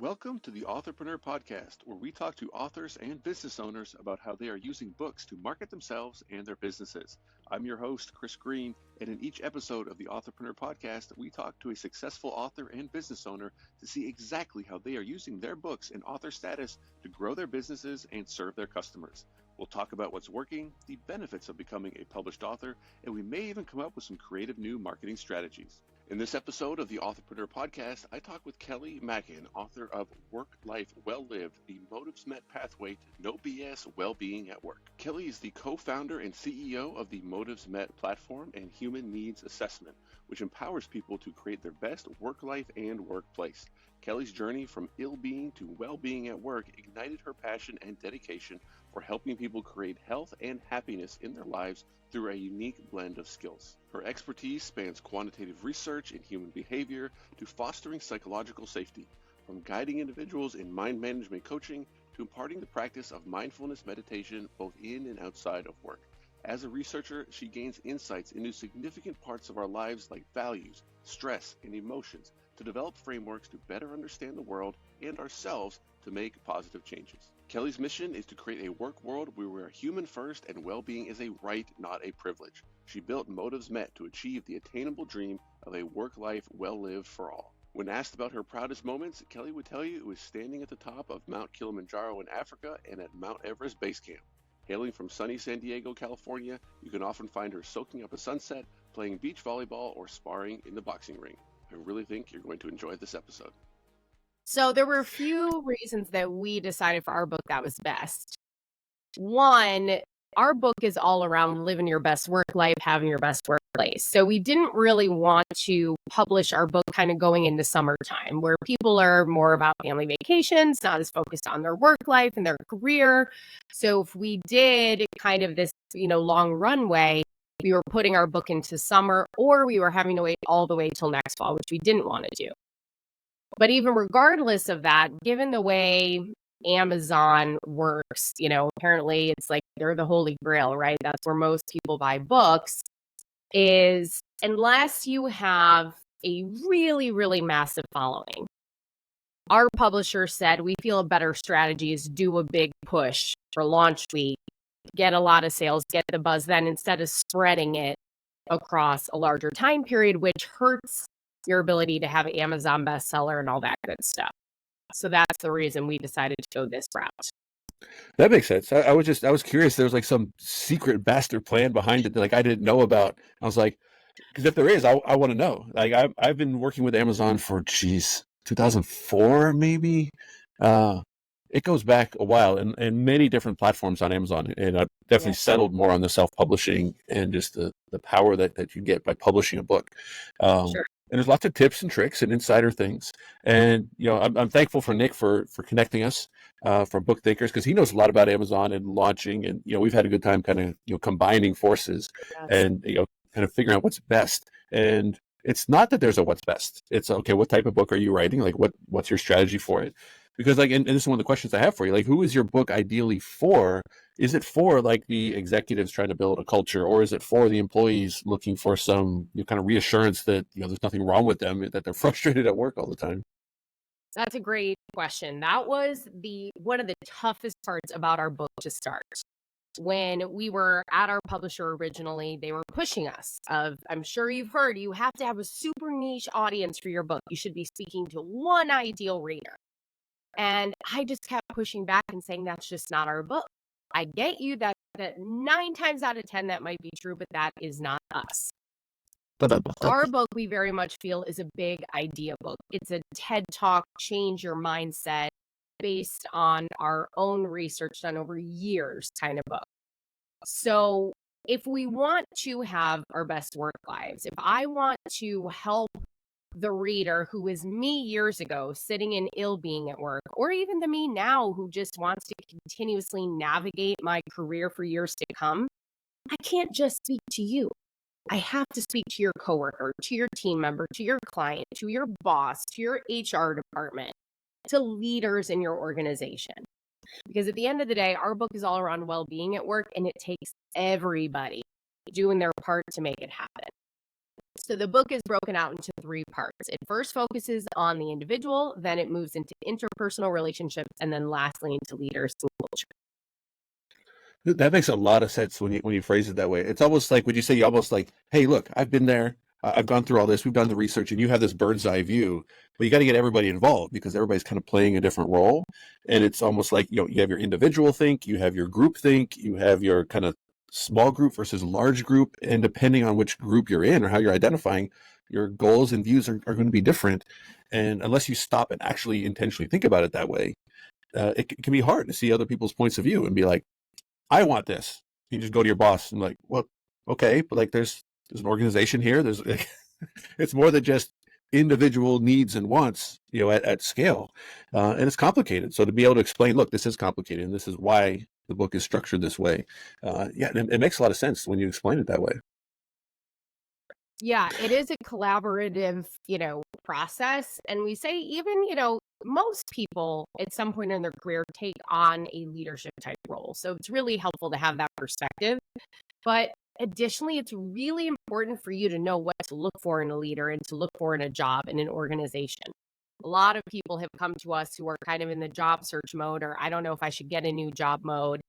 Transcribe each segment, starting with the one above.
Welcome to the Authorpreneur podcast, where we talk to authors and business owners about how they are using books to market themselves and their businesses. I'm your host, Chris Green, and in each episode of the Authorpreneur podcast, we talk to a successful author and business owner to see exactly how they are using their books and author status to grow their businesses and serve their customers. We'll talk about what's working, the benefits of becoming a published author, and we may even come up with some creative new marketing strategies. In this episode of the Authorpreneur podcast, I talk with Kelly Mackin, author of Work Life Well Lived, the Motives Met Pathway to No BS Well-Being at Work. Kelly is the co-founder and CEO of the Motives Met platform and Human Needs Assessment, which empowers people to create their best work life and workplace. Kelly's journey from ill-being to well-being at work ignited her passion and dedication for helping people create health and happiness in their lives through a unique blend of skills. Her expertise spans quantitative research in human behavior to fostering psychological safety, from guiding individuals in mind management coaching to imparting the practice of mindfulness meditation both in and outside of work. As a researcher, she gains insights into significant parts of our lives like values, stress, and emotions to develop frameworks to better understand the world and ourselves to make positive changes. Kelly's mission is to create a work world where we are human first and well-being is a right, not a privilege. She built Motives Met to achieve the attainable dream of a work life well lived for all. When asked about her proudest moments, Kelly would tell you it was standing at the top of Mount Kilimanjaro in Africa and at Mount Everest Base Camp. Hailing from sunny San Diego, California, you can often find her soaking up a sunset, playing beach volleyball, or sparring in the boxing ring. I really think you're going to enjoy this episode. So there were a few reasons that we decided for our book that was best. One, our book is all around living your best work life, having your best workplace. So we didn't really want to publish our book kind of going into summertime where people are more about family vacations, not as focused on their work life and their career. So if we did kind of this, long runway, we were putting our book into summer or we were having to wait all the way till next fall, which we didn't want to do. But even regardless of that, given the way Amazon works, apparently it's like they're the holy grail, right? That's where most people buy books, is unless you have a really, really massive following. Our publisher said we feel a better strategy is do a big push for launch week, get a lot of sales, get the buzz then instead of spreading it across a larger time period, which hurts your ability to have an Amazon bestseller and all that good stuff. So that's the reason we decided to go this route. That makes sense. I was curious. There was like some secret bastard plan behind it that like I didn't know about. I was like, because if there is, I want to know. Like I've been working with Amazon for 2004 maybe. It goes back a while and many different platforms on Amazon. And I've definitely settled more on the self-publishing and just the power that you get by publishing a book. Sure. And there's lots of tips and tricks and insider things. And, I'm thankful for Nick for connecting us from Book Thinkers because he knows a lot about Amazon and launching. And, we've had a good time kind of, combining forces and, kind of figuring out what's best. And it's not that there's a what's best. It's, okay, what type of book are you writing? Like, what's your strategy for it? Because, like, and this is one of the questions I have for you. Like, who is your book ideally for? Is it for like the executives trying to build a culture, or is it for the employees looking for some kind of reassurance that there's nothing wrong with them, that they're frustrated at work all the time? That's a great question. That was one of the toughest parts about our book to start. When we were at our publisher originally, they were pushing us I'm sure you've heard, you have to have a super niche audience for your book. You should be speaking to one ideal reader. And I just kept pushing back and saying, that's just not our book. I get you that 9 times out of 10, that might be true, but that is not us. Our book, we very much feel, is a big idea book. It's a TED Talk, change your mindset, based on our own research done over years kind of book. So if we want to have our best work lives, if I want to help the reader who is me years ago sitting in ill-being at work, or even the me now who just wants to continuously navigate my career for years to come, I can't just speak to you. I have to speak to your coworker, to your team member, to your client, to your boss, to your HR department, to leaders in your organization. Because at the end of the day, our book is all around well-being at work, and it takes everybody doing their part to make it happen. So the book is broken out into 3 parts. It first focuses on the individual, then it moves into interpersonal relationships, and then lastly into leaders and culture. That makes a lot of sense when you phrase it that way. It's almost like, would you say, you almost like, hey, look, I've been there. I've gone through all this. We've done the research, and you have this bird's eye view. But you got to get everybody involved because everybody's kind of playing a different role. And it's almost like, you have your individual think, you have your group think, you have your kind of small group versus large group. And depending on which group you're in or how you're identifying, your goals and views are going to be different. And unless you stop and actually intentionally think about it that way, it can be hard to see other people's points of view and be like, I want this. You just go to your boss and like, well, okay, but like there's an organization here. There's it's more than just individual needs and wants, at scale, and it's complicated. So to be able to explain, look, this is complicated, and this is why the book is structured this way. It makes a lot of sense when you explain it that way. Yeah, it is a collaborative, process. And we say even, most people at some point in their career take on a leadership type role. So it's really helpful to have that perspective. But additionally, it's really important for you to know what to look for in a leader and to look for in a job in an organization. A lot of people have come to us who are kind of in the job search mode, or I don't know if I should get a new job mode.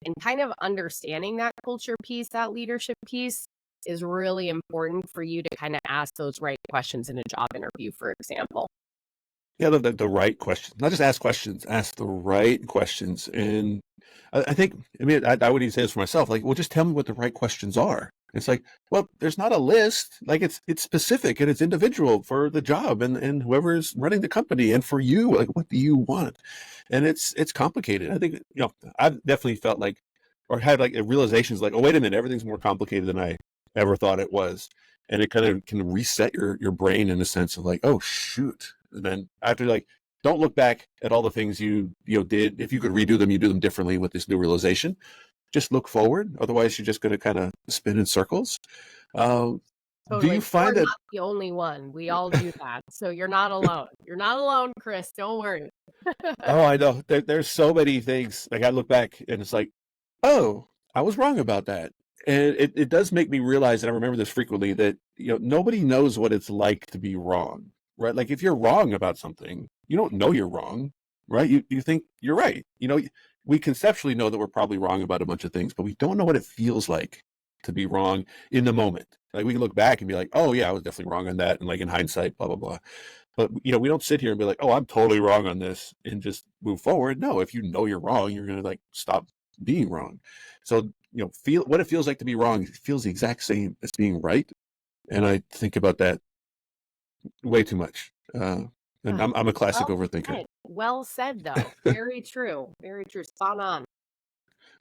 And kind of understanding that culture piece, that leadership piece, is really important for you to kind of ask those right questions in a job interview, for example. Yeah, the right questions, not just ask questions, ask the right questions. And I think, I would even say this for myself, like, well, just tell me what the right questions are. It's like, well, there's not a list. Like it's specific and it's individual for the job and whoever's running the company and for you, like, what do you want? And it's complicated. I think, I've definitely felt like, or had like realizations like, oh, wait a minute, everything's more complicated than I ever thought it was. And it kind of can reset your brain in the sense of like, oh, shoot. And then after, like, don't look back at all the things you did. If you could redo them, you do them differently with this new realization. Just look forward. Otherwise, you're just going to kind of spin in circles. Do Totally. you find You're that? not the only one. We all do that. So you're not alone. You're not alone, Chris. Don't worry. Oh, I know. There's so many things. Like I look back and it's like, oh, I was wrong about that. And it does make me realize, and I remember this frequently, that nobody knows what it's like to be wrong, right? Like if you're wrong about something, you don't know you're wrong, right? You think you're right. We conceptually know that we're probably wrong about a bunch of things, but we don't know what it feels like to be wrong in the moment. Like we can look back and be like, oh yeah, I was definitely wrong on that, and like in hindsight, blah blah blah. But we don't sit here and be like, oh, I'm totally wrong on this and just move forward. No, if you know you're wrong, you're gonna like stop being wrong. So feel what it feels like to be wrong. It feels the exact same as being right, and I think about that way too much. And I'm a classic overthinker. Well said, though. Very true. Very true. Spot on.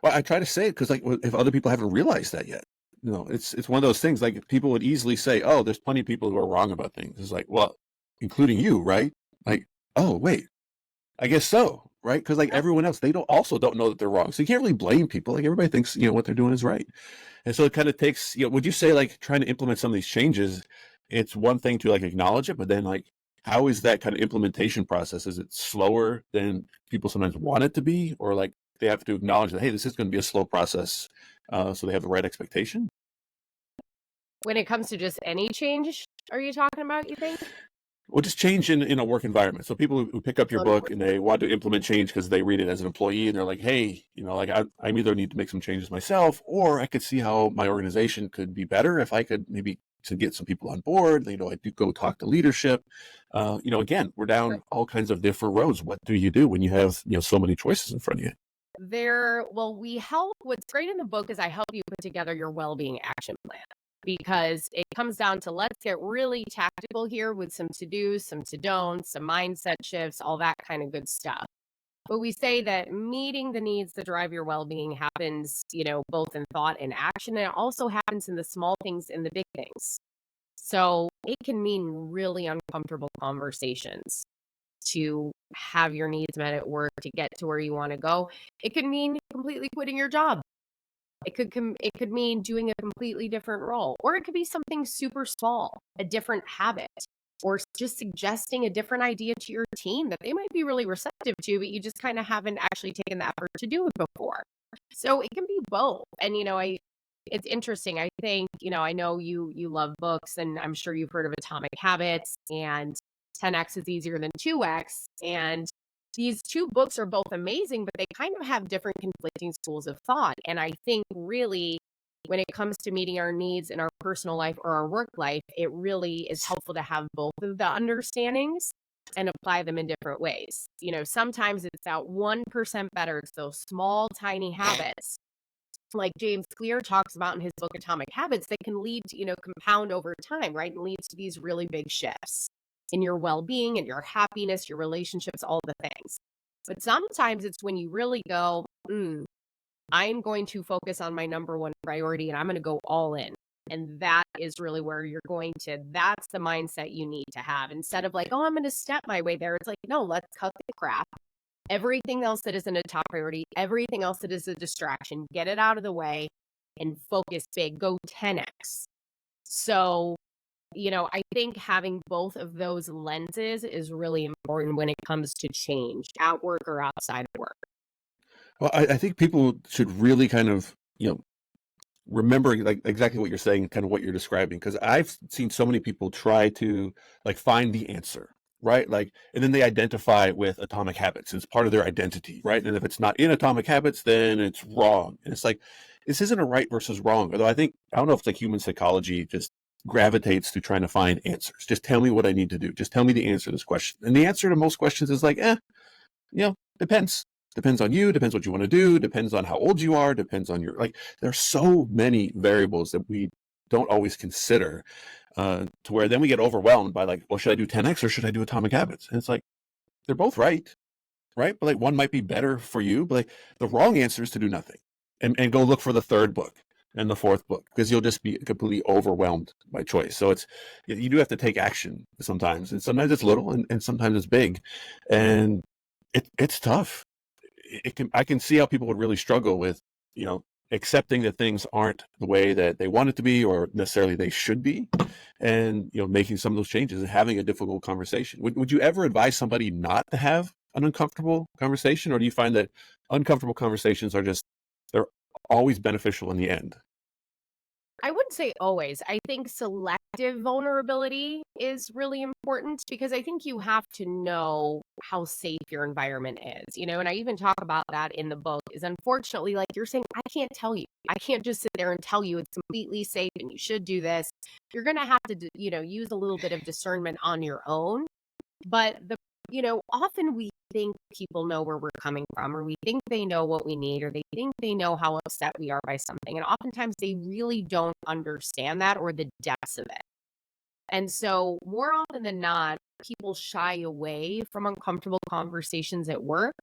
Well, I try to say it because like if other people haven't realized that yet, it's one of those things. Like people would easily say, oh, there's plenty of people who are wrong about things. It's like, well, including you, right? Like, oh wait, I guess so, right? Because like everyone else, they don't know that they're wrong. So you can't really blame people. Like everybody thinks what they're doing is right. And so it kind of takes, would you say like trying to implement some of these changes, it's one thing to like acknowledge it, but then like how is that kind of implementation process? Is it slower than people sometimes want it to be, or like they have to acknowledge that, hey, this is going to be a slow process, so they have the right expectation? When it comes to just any change, are you talking about, you think? Well, just change in a work environment. So people who pick up your book and they want to implement change because they read it as an employee and they're like, hey, like I either need to make some changes myself, or I could see how my organization could be better if I could maybe to get some people on board. I do go talk to leadership. Again, we're down all kinds of different roads. What do you do when you have so many choices in front of you? We help. What's great in the book is I help you put together your well-being action plan, because it comes down to, let's get really tactical here with some to-dos, some to-don'ts, some mindset shifts, all that kind of good stuff. But we say that meeting the needs that drive your well-being happens, both in thought and action. And it also happens in the small things and the big things. So it can mean really uncomfortable conversations to have your needs met at work, to get to where you want to go. It could mean completely quitting your job. It could mean doing a completely different role, or it could be something super small, a different habit, or just suggesting a different idea to your team that they might be really receptive to, but you just kind of haven't actually taken the effort to do it before. So it can be both. And, it's interesting. I think, I know you love books, and I'm sure you've heard of Atomic Habits and 10x is easier than 2x. And these two books are both amazing, but they kind of have different conflicting schools of thought. And I think really when it comes to meeting our needs in our personal life or our work life, it really is helpful to have both of the understandings and apply them in different ways. Sometimes it's that 1% better. It's those small, tiny habits like James Clear talks about in his book, Atomic Habits, that can lead to, compound over time, right? And leads to these really big shifts in your well-being and your happiness, your relationships, all the things. But sometimes it's when you really go, I'm going to focus on my number one priority and I'm going to go all in. And that is really where that's the mindset you need to have. Instead of like, oh, I'm going to step my way there. It's like, no, let's cut the crap. Everything else that isn't a top priority, everything else that is a distraction, get it out of the way and focus big, go 10x. So, I think having both of those lenses is really important when it comes to change at work or outside of work. Well, I think people should really kind of, remember like exactly what you're saying, kind of what you're describing, because I've seen so many people try to like find the answer, right? Like, and then they identify with Atomic Habits. It's part of their identity, right? And if it's not in Atomic Habits, then it's wrong. And it's like, this isn't a right versus wrong. Although I don't know if it's like human psychology just gravitates to trying to find answers. Just tell me what I need to do. Just tell me the answer to this question. And the answer to most questions is like, depends. Depends on you, depends what you want to do, depends on how old you are, depends on there's so many variables that we don't always consider, to where then we get overwhelmed by like, well, should I do 10x or should I do Atomic Habits? And it's like, they're both right? But like one might be better for you, but like the wrong answer is to do nothing and go look for the third book and the fourth book, because you'll just be completely overwhelmed by choice. So you do have to take action sometimes, and sometimes it's little and sometimes it's big, and it's tough. I can see how people would really struggle with, accepting that things aren't the way that they want it to be or necessarily they should be, and, making some of those changes and having a difficult conversation. Would you ever advise somebody not to have an uncomfortable conversation, or do you find that uncomfortable conversations they're always beneficial in the end? I wouldn't say always. I think selective vulnerability is really important because I think you have to know how safe your environment is, and I even talk about that in the book is unfortunately, like you're saying, I can't tell you. I can't just sit there and tell you it's completely safe and you should do this. You're going to have to, use a little bit of discernment on your own. But often we think people know where we're coming from, or we think they know what we need, or they think they know how upset we are by something. And oftentimes they really don't understand that or the depths of it. And so more often than not, people shy away from uncomfortable conversations at work.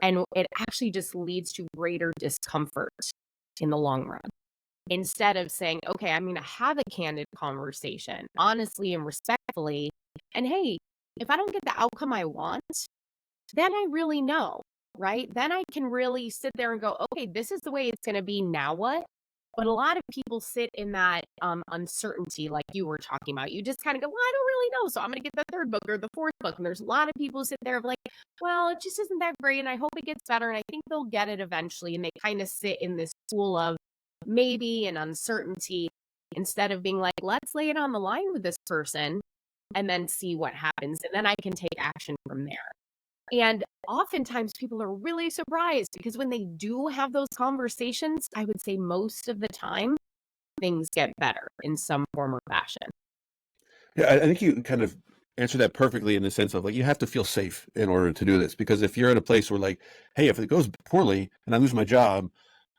And it actually just leads to greater discomfort in the long run. Instead of saying, okay, I'm going to have a candid conversation, honestly and respectfully. And hey, if I don't get the outcome I want, then I really know, right? Then I can really sit there and go, okay, this is the way it's going to be. Now what? But a lot of people sit in that uncertainty, like you were talking about. You just kind of go, well, I don't really know. So I'm going to get the third book or the fourth book. And there's a lot of people who sit there of like, well, it just isn't that great. And I hope it gets better. And I think they'll get it eventually. And they kind of sit in this pool of maybe and uncertainty instead of being like, let's lay it on the line with this person and then see what happens. And then I can take action from there. And oftentimes people are really surprised because when they do have those conversations, I would say most of the time, things get better in some form or fashion. Yeah, I think you kind of answered that perfectly in the sense of like, you have to feel safe in order to do this, because if you're in a place where like, hey, if it goes poorly and I lose my job,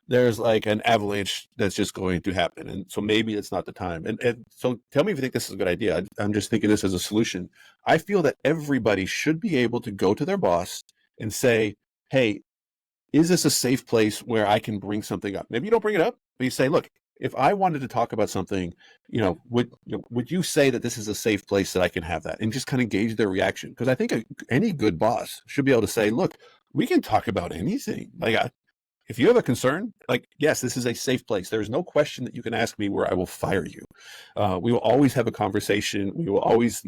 there's like an avalanche that's just going to happen. And so maybe it's not the time. And so tell me if you think this is a good idea. I'm just thinking this as a solution. I feel that everybody should be able to go to their boss and say, hey, is this a safe place where I can bring something up? Maybe you don't bring it up, but you say, look, if I wanted to talk about something, would you say that this is a safe place that I can have that? And just kind of gauge their reaction. Because I think any good boss should be able to say, look, we can talk about anything. Like, if you have a concern, like, yes, this is a safe place. There's no question that you can ask me where I will fire you. We will always have a conversation. We will always,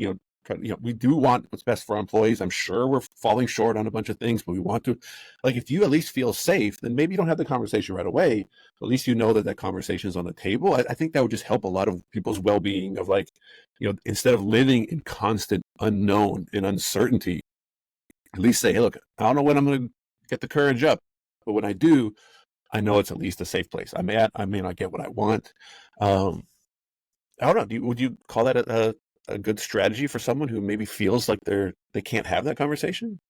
we do want what's best for our employees. I'm sure we're falling short on a bunch of things, but we want to, like, if you at least feel safe, then maybe you don't have the conversation right away. At least you know that that conversation is on the table. I think that would just help a lot of people's well-being of, like, instead of living in constant unknown and uncertainty, at least say, hey, look, I don't know when I'm going to get the courage up, but when I do, I know it's at least a safe place. I may not get what I want. I don't know. Would you call that a good strategy for someone who maybe feels like they can't have that conversation?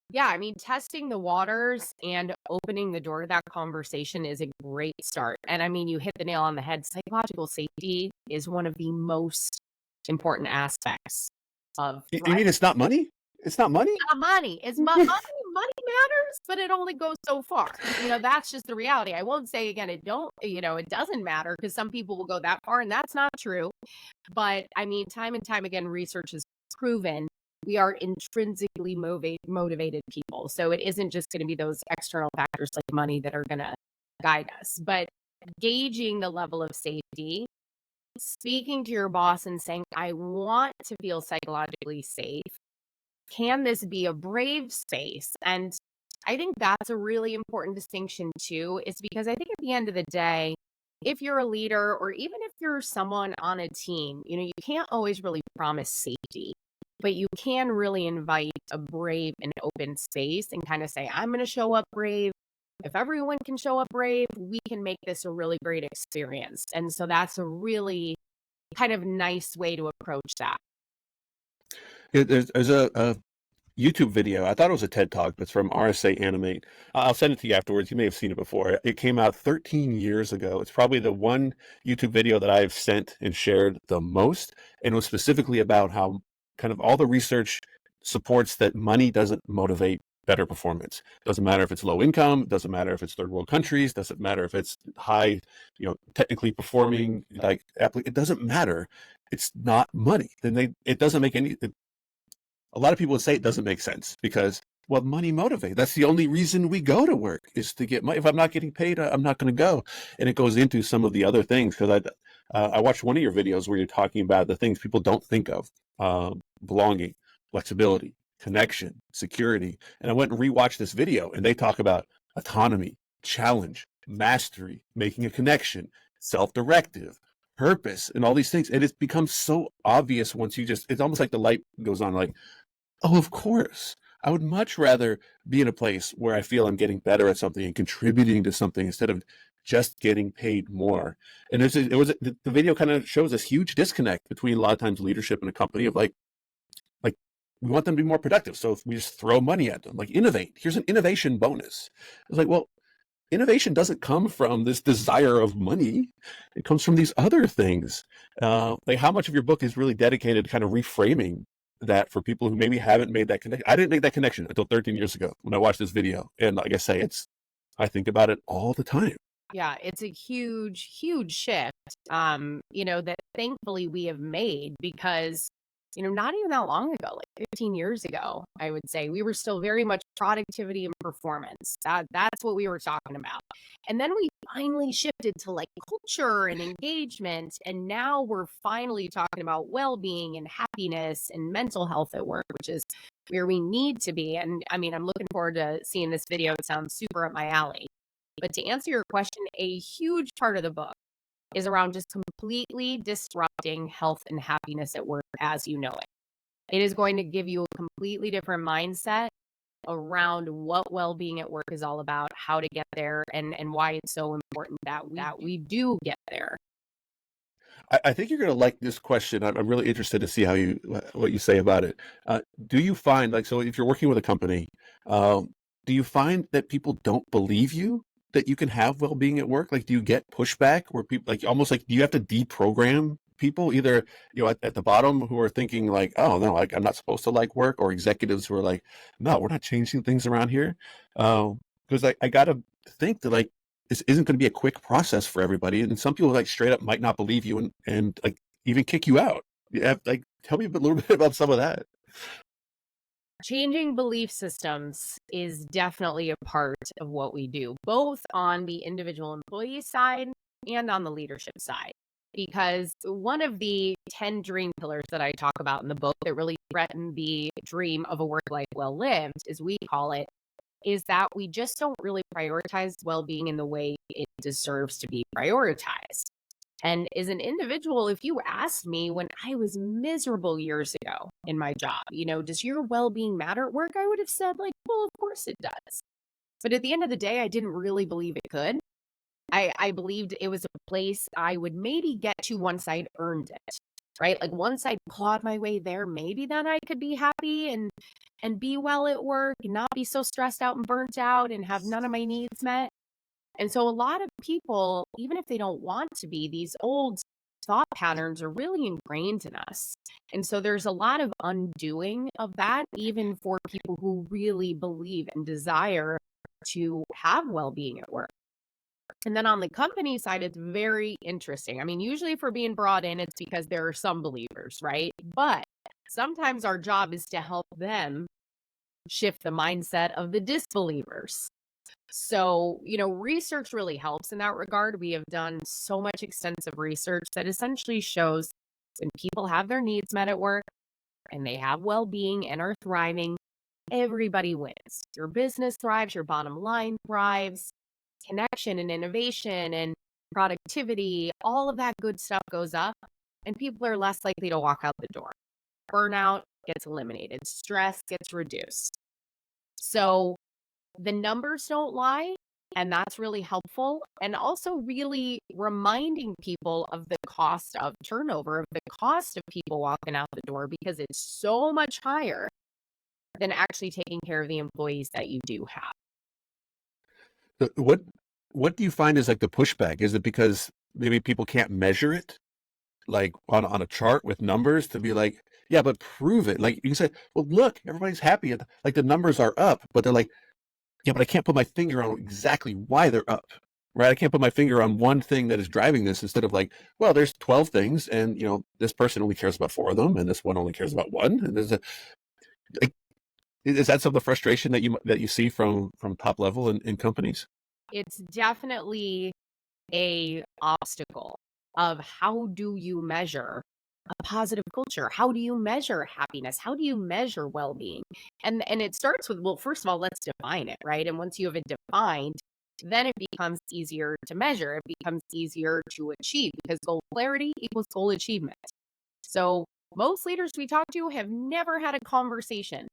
Yeah, I mean, testing the waters and opening the door to that conversation is a great start. And I mean, you hit the nail on the head. Psychological safety is one of the most important aspects of You mean it's not money? It's not money? not money. It's money. Money matters, but it only goes so far. That's just the reality. I won't say again, it doesn't matter, because some people will go that far, and that's not true. But I mean, time and time again, research has proven we are intrinsically motivated people. So it isn't just going to be those external factors like money that are going to guide us, but gauging the level of safety, speaking to your boss and saying, I want to feel psychologically safe. Can this be a brave space? And I think that's a really important distinction too, is because I think at the end of the day, if you're a leader or even if you're someone on a team, you can't always really promise safety, but you can really invite a brave and open space and kind of say, I'm going to show up brave. If everyone can show up brave, we can make this a really great experience. And so that's a really kind of nice way to approach that. There's a YouTube video. I thought it was a TED Talk, but it's from RSA Animate. I'll send it to you afterwards. You may have seen it before. It came out 13 years ago. It's probably the one YouTube video that I've sent and shared the most. And it was specifically about how kind of all the research supports that money doesn't motivate better performance. Doesn't matter if it's low income, doesn't matter if it's third world countries, doesn't matter if it's high, technically performing, like, it doesn't matter. It's not money. Then it doesn't make any. A lot of people would say it doesn't make sense because, well, money motivates. That's the only reason we go to work, is to get money. If I'm not getting paid, I'm not going to go. And it goes into some of the other things, because I watched one of your videos where you're talking about the things people don't think of: belonging, flexibility, connection, security. And I went and rewatched this video, and they talk about autonomy, challenge, mastery, making a connection, self-directive, purpose, and all these things. And it's become so obvious once it's almost like the light goes on, like, oh, of course. I would much rather be in a place where I feel I'm getting better at something and contributing to something instead of just getting paid more. And the video kind of shows this huge disconnect between a lot of times leadership in a company of like we want them to be more productive. So if we just throw money at them, like, innovate, here's an innovation bonus. It's like, well, innovation doesn't come from this desire of money. It comes from these other things. Like, how much of your book is really dedicated to kind of reframing that for people who maybe haven't made that connection? I didn't make that connection until 13 years ago when I watched this video. And like I say, I think about it all the time. Yeah, it's a huge, huge shift, that thankfully we have made because, not even that long ago, like 15 years ago, I would say we were still very much productivity and performance. That's what we were talking about. And then we finally shifted to like culture and engagement. And now we're finally talking about well-being and happiness and mental health at work, which is where we need to be. And I mean, I'm looking forward to seeing this video. It sounds super up my alley. But to answer your question, a huge part of the book is around just completely disrupting health and happiness at work as you know it. It is going to give you a completely different mindset around what well-being at work is all about, how to get there, and why it's so important that we do get there. I think you're going to like this question. I'm really interested to see what you say about it. Do you find, like, so if you're working with a company, do you find that people don't believe you that you can have well-being at work? Like, do you get pushback where people, like, almost like, do you have to deprogram people either, at the bottom, who are thinking like, oh no, like, I'm not supposed to like work, or executives who are like, no, we're not changing things around here? Because I got to think that, like, this isn't going to be a quick process for everybody. And some people, like, straight up might not believe you and like even kick you out. Yeah, like, tell me a little bit about some of that. Changing belief systems is definitely a part of what we do, both on the individual employee side and on the leadership side. because one of the 10 dream pillars that I talk about in the book that really threaten the dream of a work life well lived, as we call it, is that we just don't really prioritize well-being in the way it deserves to be prioritized. And as an individual, if you asked me when I was miserable years ago in my job, does your well-being matter at work? I would have said, like, well, of course it does. But at the end of the day, I didn't really believe it could. I believed it was a place I would maybe get to once I'd earned it, right? Like once I'd clawed my way there, maybe then I could be happy and be well at work and not be so stressed out and burnt out and have none of my needs met. And so a lot of people, even if they don't want to be, these old thought patterns are really ingrained in us. And so there's a lot of undoing of that, even for people who really believe and desire to have well-being at work. And then on the company side, it's very interesting. I mean, usually if we're being brought in, it's because there are some believers, right? But sometimes our job is to help them shift the mindset of the disbelievers. So, research really helps in that regard. We have done so much extensive research that essentially shows when people have their needs met at work and they have well-being and are thriving, everybody wins. Your business thrives, your bottom line thrives, connection and innovation and productivity, all of that good stuff goes up, and people are less likely to walk out the door. Burnout gets eliminated, stress gets reduced. So the numbers don't lie, and that's really helpful. And also really reminding people of the cost of turnover, of the cost of people walking out the door, because it's so much higher than actually taking care of the employees that you do have. What do you find is like the pushback? Is it because maybe people can't measure it, like on a chart with numbers to be like, yeah, but prove it. Like you can say, well, look, everybody's happy. Like the numbers are up, but they're like, yeah, but I can't put my finger on exactly why they're up, right? I can't put my finger on one thing that is driving this instead of like, well, there's 12 things and, this person only cares about 4 of them and this one only cares about 1. And there's is that some of the frustration that you see from top level in companies? It's definitely a obstacle of how do you measure a positive culture? How do you measure happiness? How do you measure well-being? And it starts with, well, first of all, let's define it, right? And once you have it defined, then it becomes easier to measure. It becomes easier to achieve because goal clarity equals goal achievement. So most leaders we talk to have never had a conversation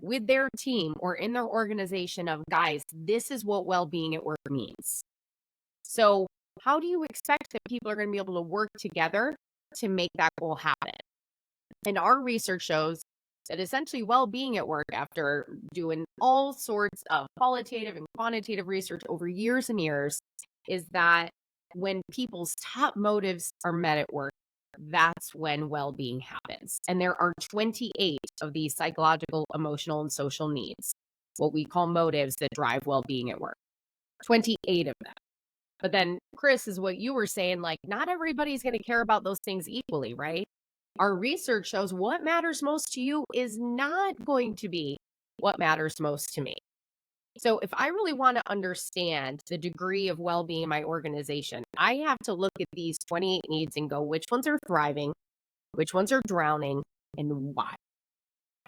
with their team or in their organization of, guys, this is what well-being at work means. So how do you expect that people are going to be able to work together to make that goal happen? And our research shows that essentially well-being at work, after doing all sorts of qualitative and quantitative research over years and years, is that when people's top motives are met at work, that's when well-being happens. And there are 28 of these psychological, emotional, and social needs, what we call motives that drive well-being at work. 28 of them. But then, Chris, is what you were saying, like, not everybody's going to care about those things equally, right? Our research shows what matters most to you is not going to be what matters most to me. So if I really want to understand the degree of well-being in my organization, I have to look at these 28 needs and go, which ones are thriving, which ones are drowning, and why?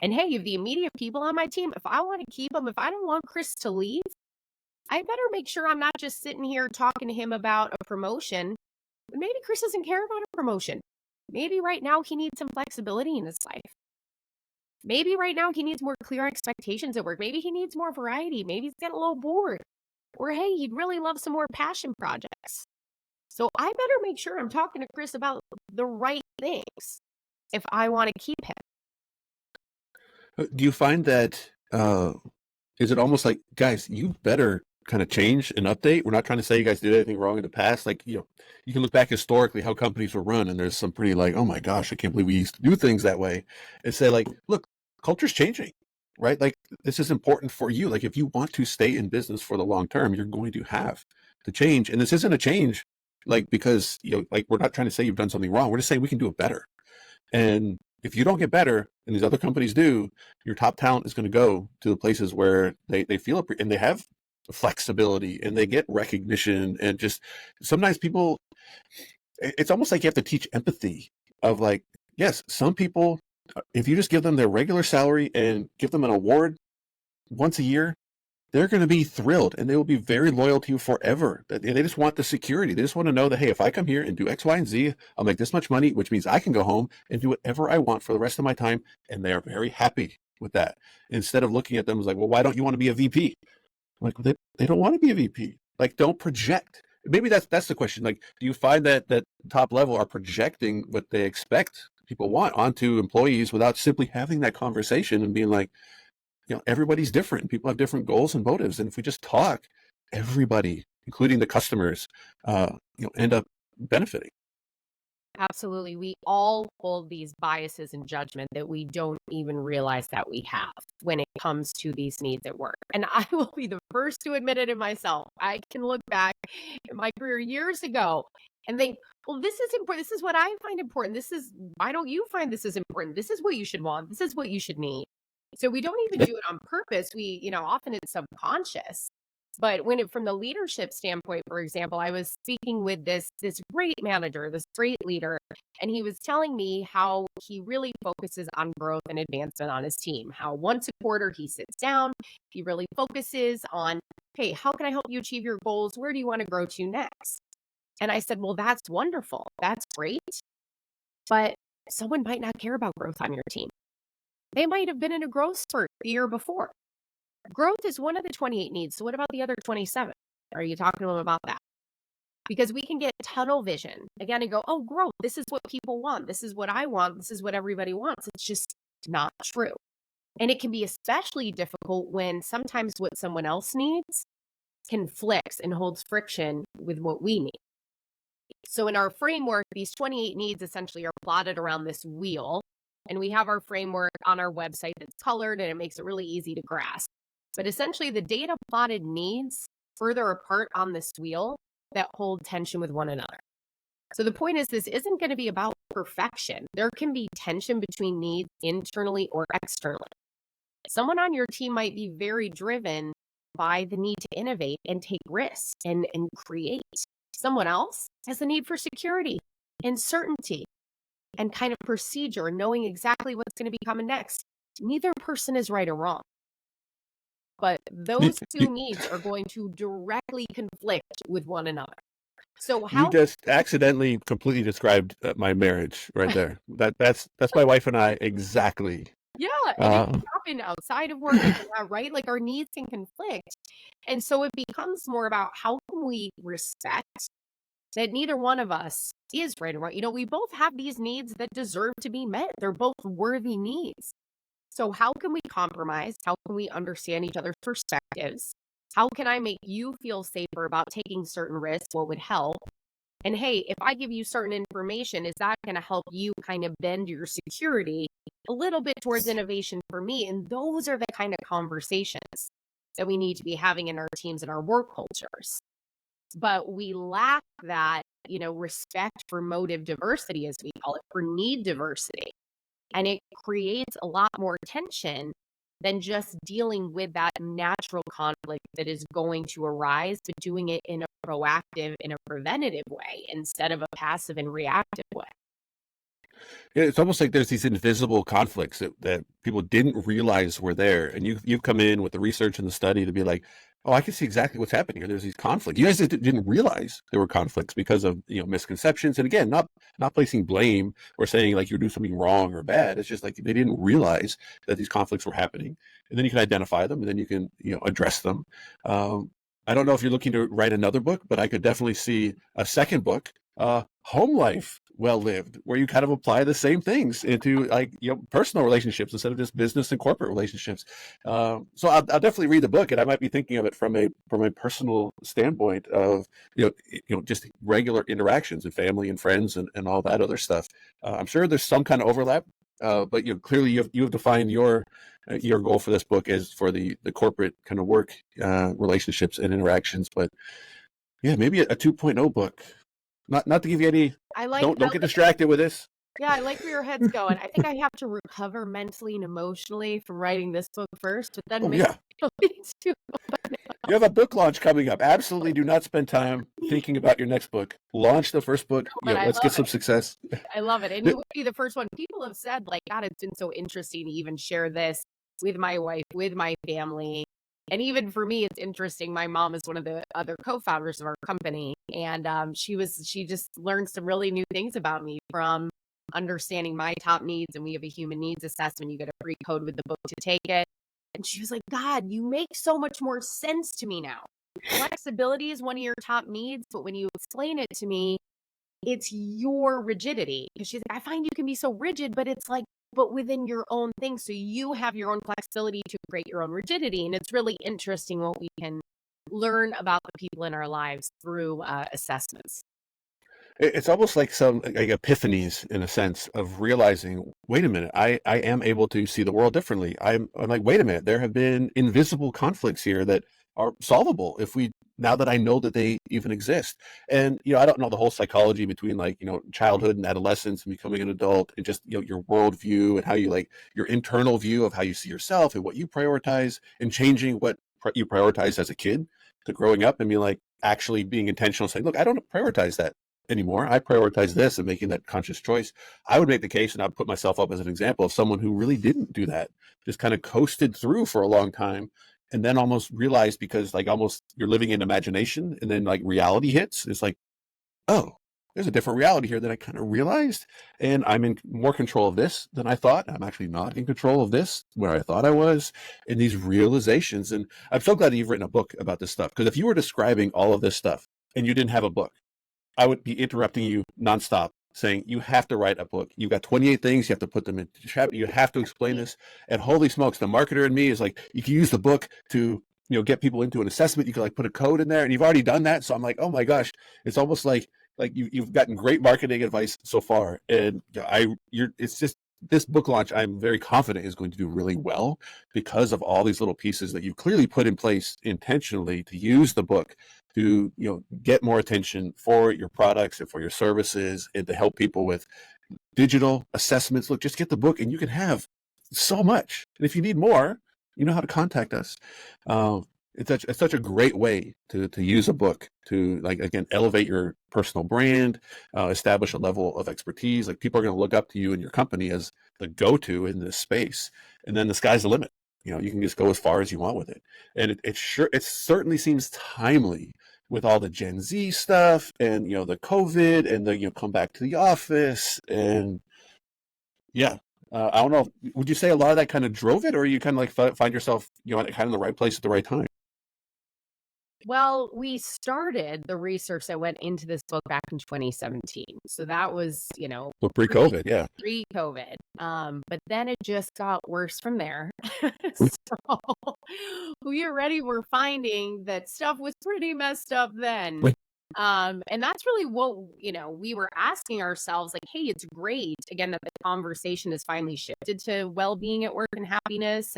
And hey, the immediate people on my team, if I want to keep them, if I don't want Chris to leave, I better make sure I'm not just sitting here talking to him about a promotion. Maybe Chris doesn't care about a promotion. Maybe right now he needs some flexibility in his life. Maybe right now he needs more clear expectations at work. Maybe he needs more variety. Maybe he's getting a little bored. Or hey, he'd really love some more passion projects. So I better make sure I'm talking to Chris about the right things if I want to keep him. Do you find that, is it almost like, guys, you better kind of change and update? We're not trying to say you guys did anything wrong in the past. Like, you can look back historically how companies were run, and there's some pretty like, oh my gosh, I can't believe we used to do things that way. And say like, look, culture's changing, right? Like this is important for you. Like if you want to stay in business for the long term, you're going to have to change. And this isn't a change like because, like we're not trying to say you've done something wrong. We're just saying we can do it better. And if you don't get better, and these other companies do, your top talent is going to go to the places where they feel it and they have flexibility and they get recognition. And just sometimes people, it's almost like you have to teach empathy of like, yes, some people, if you just give them their regular salary and give them an award once a year, they're going to be thrilled and they will be very loyal to you forever. They just want the security. They just want to know that, hey, if I come here and do X, Y, and Z, I'll make this much money, which means I can go home and do whatever I want for the rest of my time. And they are very happy with that. Instead of looking at them as like, well, why don't you want to be a VP? Like, they don't want to be a VP. Like, don't project. Maybe that's the question. Like, do you find that top level are projecting what they expect people want onto employees without simply having that conversation and being like, everybody's different. People have different goals and motives. And if we just talk, everybody, including the customers, end up benefiting. Absolutely. We all hold these biases and judgment that we don't even realize that we have when it comes to these needs at work. And I will be the first to admit it in myself. I can look back in my career years ago and think, well, this is important. This is what I find important. Why don't you find this is important? This is what you should want. This is what you should need. So we don't even do it on purpose. We, often it's subconscious. But from the leadership standpoint, for example, I was speaking with this great manager, this great leader, and he was telling me how he really focuses on growth and advancement on his team, how once a quarter he sits down, he really focuses on, hey, how can I help you achieve your goals? Where do you want to grow to next? And I said, well, that's wonderful. That's great. But someone might not care about growth on your team. They might have been in a growth spurt the year before. Growth is one of the 28 needs. So what about the other 27? Are you talking to them about that? Because we can get tunnel vision again and go, oh, growth. This is what people want. This is what I want. This is what everybody wants. It's just not true. And it can be especially difficult when sometimes what someone else needs conflicts and holds friction with what we need. So in our framework, these 28 needs essentially are plotted around this wheel. And we have our framework on our website that's colored and it makes it really easy to grasp. But essentially the data plotted needs further apart on this wheel that hold tension with one another. So the point is, this isn't going to be about perfection. There can be tension between needs internally or externally. Someone on your team might be very driven by the need to innovate and take risks and create. Someone else has a need for security and certainty and kind of procedure, knowing exactly what's going to be coming next. Neither person is right or wrong. But those two needs are going to directly conflict with one another. So you just accidentally completely described my marriage right there. That's my wife and I exactly. Yeah, and it can happen outside of work, right? Like our needs can conflict. And so it becomes more about how can we respect that neither one of us is right or wrong. We both have these needs that deserve to be met. They're both worthy needs. So how can we compromise? How can we understand each other's perspectives? How can I make you feel safer about taking certain risks? What would help? And hey, if I give you certain information, is that going to help you kind of bend your security a little bit towards innovation for me? And those are the kind of conversations that we need to be having in our teams and our work cultures. But we lack that, respect for motive diversity, as we call it, for need diversity. And it creates a lot more tension than just dealing with that natural conflict that is going to arise, but doing it in a proactive, in a preventative way instead of a passive and reactive way. It's almost like there's these invisible conflicts that people didn't realize were there. And you've come in with the research and the study to be like, oh, I can see exactly what's happening here. There's these conflicts. You guys didn't realize there were conflicts because of misconceptions. And again, not placing blame or saying like you're doing something wrong or bad. It's just like they didn't realize that these conflicts were happening. And then you can identify them and then you can address them. I don't know if you're looking to write another book, but I could definitely see a second book, Home Life Well Lived, where you kind of apply the same things into personal relationships instead of just business and corporate relationships. So I'll definitely read the book, and I might be thinking of it from a personal standpoint of just regular interactions with family and friends and all that other stuff. I'm sure there's some kind of overlap, but clearly you have defined your goal for this book as for the corporate kind of work relationships and interactions. But yeah, maybe a 2.0 book. Not to give you any. Don't get distracted with this. Yeah, I like where your head's going. I think I have to recover mentally and emotionally from writing this book first, but then maybe it'll be 2.0. You have a book launch coming up. Absolutely do not spend time thinking about your next book. Launch the first book. But I Let's love get some it. success. I love it. And you would be the first one. People have said, like, God, it's been so interesting to even share this with my wife, with my family. And even for me, it's interesting. My mom is one of the other co-founders of our company. And she just learned some really new things about me from understanding my top needs. And we have a human needs assessment. You get a free code with the book to take it. And she was like, God, you make so much more sense to me now. Flexibility is one of your top needs. But when you explain it to me, it's your rigidity. Because she's like, I find you can be so rigid, but it's like, but within your own thing. So you have your own flexibility to create your own rigidity. And it's really interesting what we can learn about the people in our lives through assessments. It's almost like some like epiphanies in a sense of realizing, wait a minute, I am able to see the world differently. I'm like, wait a minute, there have been invisible conflicts here that are solvable if we now that I know that they even exist. And I don't know the whole psychology between like childhood and adolescence and becoming an adult and just your worldview and how you like your internal view of how you see yourself and what you prioritize and changing what you prioritize as a kid to growing up and being like actually being intentional, saying, look, I don't prioritize that anymore. I prioritize this and making that conscious choice. I would make the case, and I'd put myself up as an example of someone who really didn't do that, just kind of coasted through for a long time, and then almost realized because like almost you're living in imagination, and then like reality hits. It's like, oh, there's a different reality here that I kind of realized, and I'm in more control of this than I thought. I'm actually not in control of this where I thought I was. In these realizations, and I'm so glad that you've written a book about this stuff, because if you were describing all of this stuff and you didn't have a book, I would be interrupting you nonstop, saying you have to write a book. You've got 28 things. You have to put them into chapter. You have to explain this. And holy smokes, the marketer in me is like, you can use the book to get people into an assessment. You can like put a code in there, and you've already done that. So I'm like, oh my gosh, it's almost like you've gotten great marketing advice so far. And it's just this book launch, I'm very confident is going to do really well because of all these little pieces that you clearly put in place intentionally to use the book to get more attention for your products and for your services and to help people with digital assessments. Look, just get the book and you can have so much. And if you need more, you know how to contact us. It's such a great way to use a book to, like, again, elevate your personal brand, establish a level of expertise. Like, people are going to look up to you and your company as the go-to in this space. And then the sky's the limit. You can just go as far as you want with it. And it certainly seems timely with all the Gen Z stuff and, the COVID and the, come back to the office. And yeah, I don't know. Would you say a lot of that kind of drove it, or you kind of like find yourself, kind of in the right place at the right time? Well, we started the research that went into this book back in 2017. So that was, Well, pre-COVID, yeah. pre-COVID. But then it just got worse from there. So we already were finding that stuff was pretty messed up then. Wait. And that's really what, we were asking ourselves, like, hey, it's great, again, that the conversation has finally shifted to well-being at work and happiness.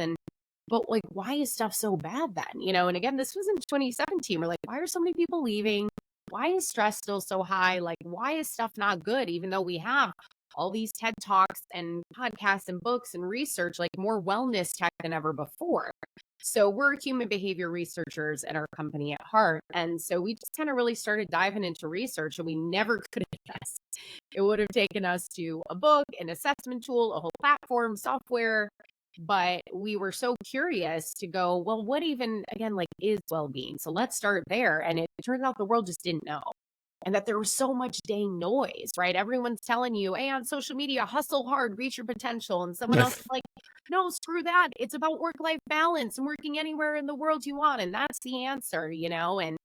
But like, why is stuff so bad then? And again, this was in 2017. We're like, why are so many people leaving? Why is stress still so high? Like, why is stuff not good? Even though we have all these TED Talks and podcasts and books and research, like more wellness tech than ever before. So we're human behavior researchers at our company at heart. And so we just kind of really started diving into research, and we never could have guessed it would have taken us to a book, an assessment tool, a whole platform, software. But we were so curious to go, well, what even, again, like, is well-being? So let's start there. And it turns out the world just didn't know. And that there was so much dang noise, right? Everyone's telling you, hey, on social media, hustle hard, reach your potential. And someone else is like, no, screw that. It's about work-life balance and working anywhere in the world you want. And that's the answer, And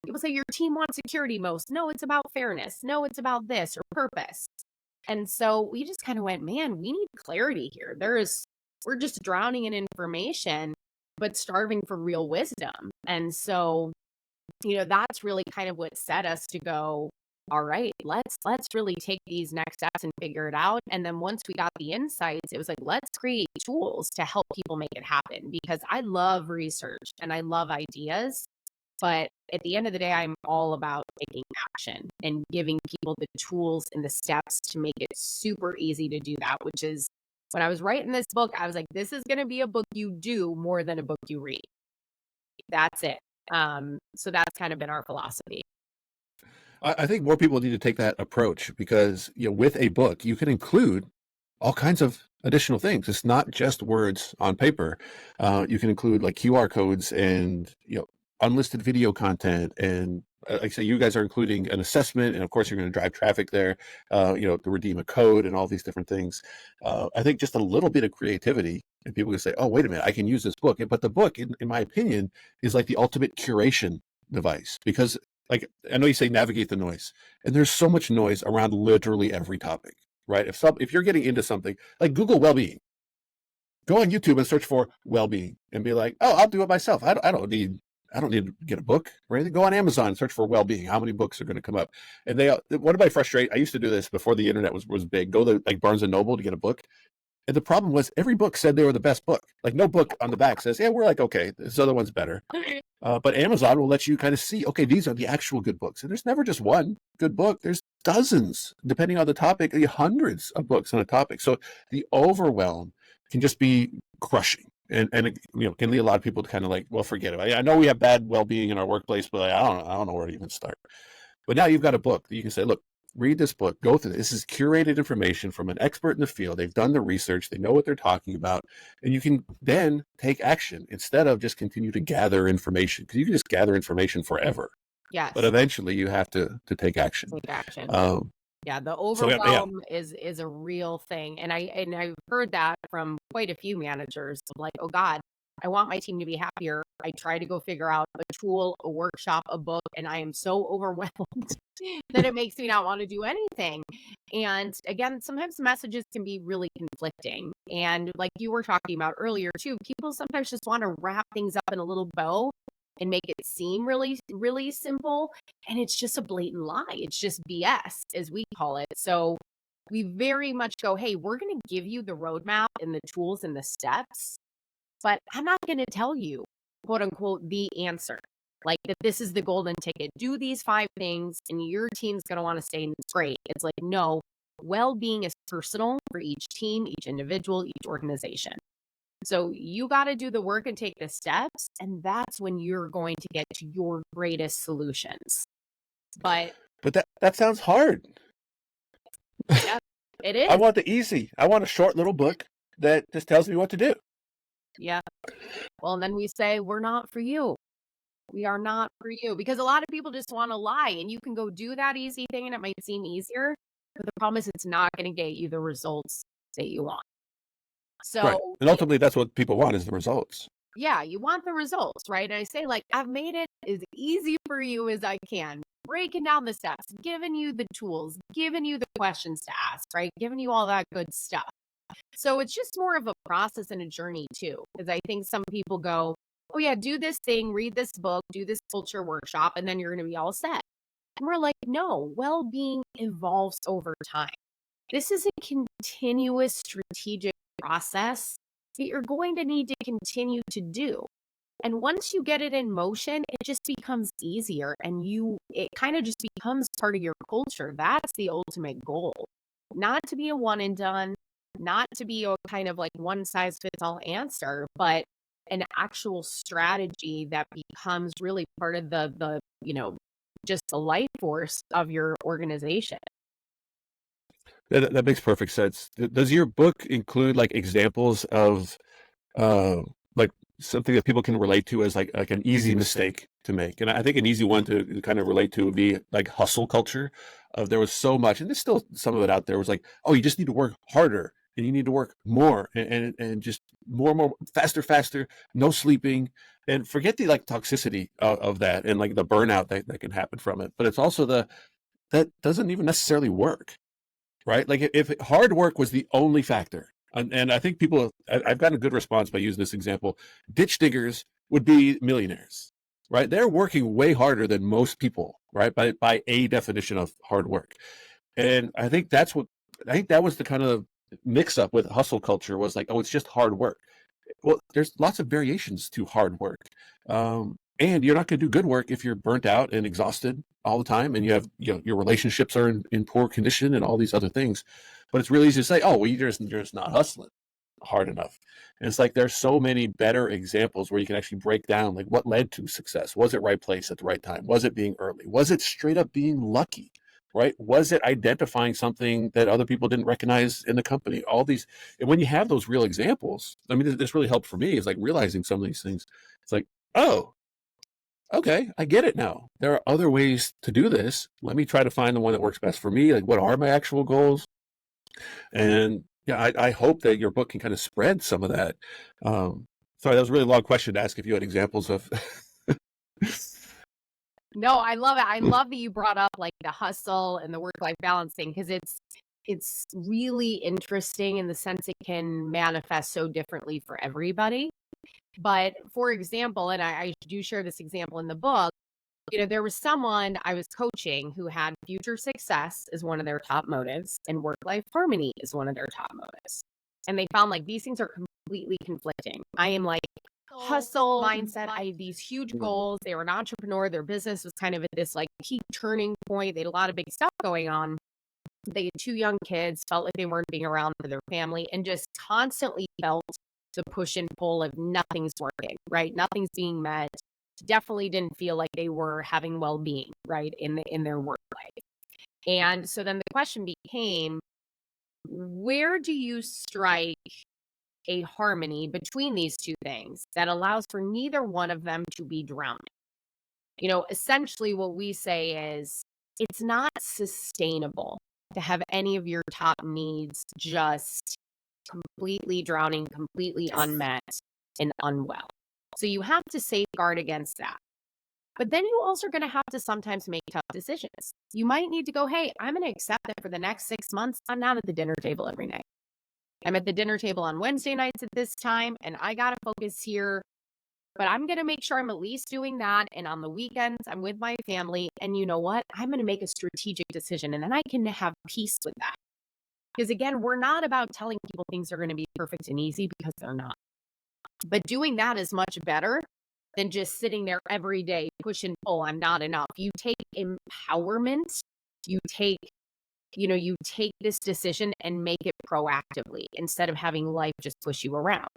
people say your team wants security most. No, it's about fairness. No, it's about this or purpose. And so we just kind of went, man, we need clarity here. We're just drowning in information, but starving for real wisdom. And so, that's really kind of what set us to go, all right, let's really take these next steps and figure it out. And then once we got the insights, it was like, let's create tools to help people make it happen, because I love research and I love ideas. But at the end of the day, I'm all about taking action and giving people the tools and the steps to make it super easy to do that, which is, when I was writing this book, I was like, this is going to be a book you do more than a book you read. That's it. So that's kind of been our philosophy. I think more people need to take that approach because, with a book, you can include all kinds of additional things. It's not just words on paper. You can include like QR codes and, unlisted video content. And like I say, you guys are including an assessment. And of course, you're going to drive traffic there, to redeem a code and all these different things. I think just a little bit of creativity and people can say, oh, wait a minute, I can use this book. But the book, in my opinion, is like the ultimate curation device because, like, I know you say navigate the noise, and there's so much noise around literally every topic, right? If you're getting into something like Google well-being, go on YouTube and search for well-being and be like, oh, I'll do it myself. I don't need to get a book or anything. Go on Amazon and search for well-being. How many books are going to come up? And one of my frustrations, I used to do this before the internet was big. Go to like Barnes and Noble to get a book. And the problem was every book said they were the best book. Like no book on the back says, yeah, we're like, okay, this other one's better. But Amazon will let you kind of see, okay, these are the actual good books. And there's never just one good book. There's dozens, depending on the topic, hundreds of books on a topic. So the overwhelm can just be crushing. And can lead a lot of people to kind of like, well, forget it. I know we have bad well-being in our workplace, but I don't know where to even start. But now you've got a book that you can say, look, read this book, go through this. This is curated information from an expert in the field. They've done the research. They know what they're talking about. And you can then take action instead of just continue to gather information because you can just gather information forever. Yes. But eventually you have to take action. Take action. The overwhelm is a real thing. And I've heard that from quite a few managers of like, oh God, I want my team to be happier. I try to go figure out a tool, a workshop, a book, and I am so overwhelmed that it makes me not want to do anything. And again, sometimes messages can be really conflicting. And like you were talking about earlier too, people sometimes just want to wrap things up in a little bow and make it seem really, really simple. And it's just a blatant lie. It's just BS, as we call it. So we very much go, hey, we're going to give you the roadmap and the tools and the steps, but I'm not going to tell you, quote unquote, the answer. Like that this is the golden ticket. Do these 5 things and your team's going to want to stay and it's great. It's like, no, well-being is personal for each team, each individual, each organization. So you got to do the work and take the steps. And that's when you're going to get to your greatest solutions. But that sounds hard. Yeah, it is. I want the easy. I want a short little book that just tells me what to do. Yeah. Well, and then we say, we're not for you. We are not for you because a lot of people just want to lie and you can go do that easy thing and it might seem easier, but the problem is it's not going to get you the results that you want. So, right. And ultimately that's what people want is the results. Yeah. You want the results, right? And I say like, I've made it as easy for you as I can, breaking down the steps, giving you the tools, giving you the questions to ask, right? Giving you all that good stuff. So it's just more of a process and a journey too. Because I think some people go, oh yeah, do this thing, read this book, do this culture workshop, and then you're going to be all set. And we're like, no, well-being evolves over time. This is a continuous strategic process that you're going to need to continue to do. And once you get it in motion, it just becomes easier and it kind of just becomes part of your culture. That's the ultimate goal. Not to be a one and done, not to be a kind of like one size fits all answer, but an actual strategy that becomes really part of the just the life force of your organization. That makes perfect sense. Does your book include like examples of like something that people can relate to as like an easy mistake to make? And I think an easy one to kind of relate to would be like hustle culture. There was so much, and there's still some of it out there, was like, oh, you just need to work harder and you need to work more and just more, faster, no sleeping, and forget the like toxicity of that and like the burnout that can happen from it. But it's also that doesn't even necessarily work, right? Like if hard work was the only factor, and I think I've gotten a good response by using this example, ditch diggers would be millionaires, right? They're working way harder than most people, right? By a definition of hard work. And I think that was the kind of mix up with hustle culture was like, oh, it's just hard work. Well, there's lots of variations to hard work. And you're not going to do good work if you're burnt out and exhausted all the time. And you have, your relationships are in poor condition and all these other things. But it's really easy to say, oh, well, you're just not hustling. hard enough. And it's like there's so many better examples where you can actually break down like what led to success. Was it right place at the right time? Was it being early? Was it straight up being lucky? Right? Was it identifying something that other people didn't recognize in the company? All these, and when you have those real examples, I mean, this really helped for me is like realizing some of these things. It's like, oh, okay, I get it now. There are other ways to do this. Let me try to find the one that works best for me. Like, what are my actual goals? And yeah, I hope that your book can kind of spread some of that. Sorry, that was a really long question to ask if you had examples of. No, I love it. I love that you brought up like the hustle and the work-life balance thing because it's really interesting in the sense it can manifest so differently for everybody. But for example, and I do share this example in the book, there was someone I was coaching who had future success as one of their top motives and work-life harmony is one of their top motives. And they found like these things are completely conflicting. I am like hustle mindset. I had these huge goals. They were an entrepreneur. Their business was kind of at this like key turning point. They had a lot of big stuff going on. They had 2 young kids, felt like they weren't being around for their family and just constantly felt the push and pull of nothing's working, right? Nothing's being met. Definitely didn't feel like they were having well-being, right, in their work life. And so then the question became, where do you strike a harmony between these two things that allows for neither one of them to be drowning? Essentially what we say is it's not sustainable to have any of your top needs just completely drowning, completely unmet and unwell. So you have to safeguard against that. But then you also are going to have to sometimes make tough decisions. You might need to go, hey, I'm going to accept that for the next 6 months, I'm not at the dinner table every night. I'm at the dinner table on Wednesday nights at this time, and I got to focus here. But I'm going to make sure I'm at least doing that. And on the weekends, I'm with my family. And you know what? I'm going to make a strategic decision, and then I can have peace with that. Because again, we're not about telling people things are going to be perfect and easy because they're not. But doing that is much better than just sitting there every day pushing, oh, I'm not enough. You take empowerment, you take this decision and make it proactively instead of having life just push you around.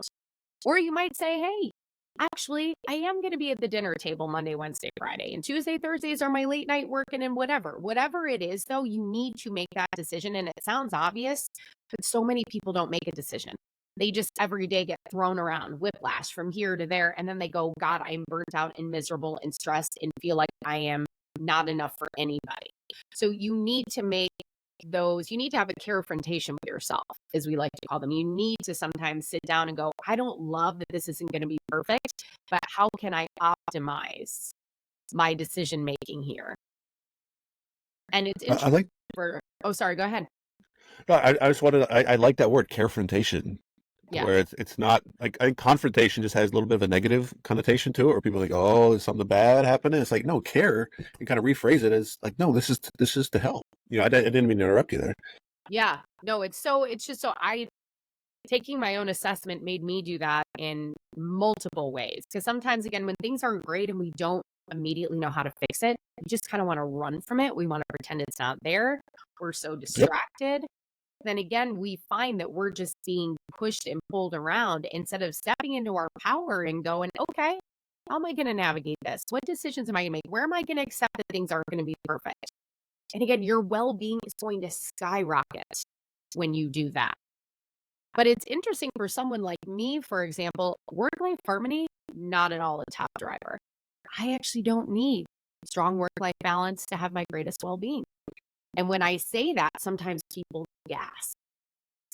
Or you might say, hey, actually, I am going to be at the dinner table Monday, Wednesday, Friday, and Tuesday, Thursdays are my late night working and whatever it is, though, you need to make that decision. And it sounds obvious, but so many people don't make a decision. They just every day get thrown around, whiplash from here to there. And then they go, God, I'm burnt out and miserable and stressed and feel like I am not enough for anybody. So you need to have a confrontation with yourself, as we like to call them. You need to sometimes sit down and go, I don't love that this isn't going to be perfect, but how can I optimize my decision making here? And it's interesting. Sorry, go ahead. No, I just wanted I like that word, confrontation. Yeah. Where it's not like, I think confrontation just has a little bit of a negative connotation to it, or people are like, oh, is something bad happening? It's like, no, care. You kind of rephrase it as like, no, this is to help. I didn't mean to interrupt you there. Yeah, no, it's just so taking my own assessment made me do that in multiple ways. Because sometimes, again, when things aren't great and we don't immediately know how to fix it, we just kind of want to run from it. We want to pretend it's not there. We're so distracted. Yep. Then again, we find that we're just being pushed and pulled around instead of stepping into our power and going, okay, how am I going to navigate this? What decisions am I going to make? Where am I going to accept that things aren't going to be perfect? And again, your well-being is going to skyrocket when you do that. But it's interesting for someone like me, for example, work-life harmony, not at all a top driver. I actually don't need strong work-life balance to have my greatest well-being. And when I say that, sometimes people gasp.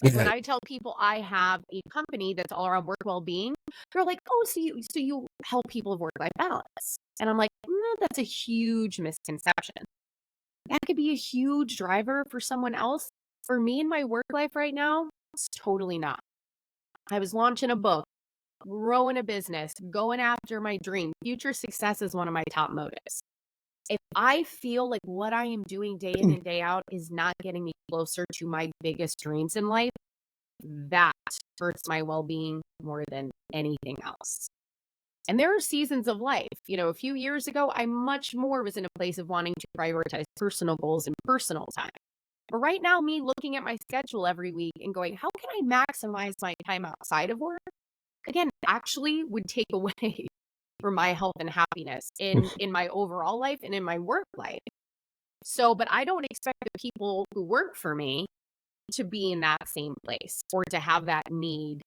Like when I tell people I have a company that's all around work well-being, they're like, oh, so you help people with work-life balance. And I'm like, no, that's a huge misconception. That could be a huge driver for someone else. For me in my work life right now, it's totally not. I was launching a book, growing a business, going after my dream. Future success is one of my top motives. If I feel like what I am doing day in and day out is not getting me closer to my biggest dreams in life, that hurts my well-being more than anything else. And there are seasons of life. A few years ago, I much more was in a place of wanting to prioritize personal goals and personal time. But right now, me looking at my schedule every week and going, how can I maximize my time outside of work? Again, actually would take away from my health and happiness in my overall life and in my work life. So, but I don't expect the people who work for me to be in that same place or to have that need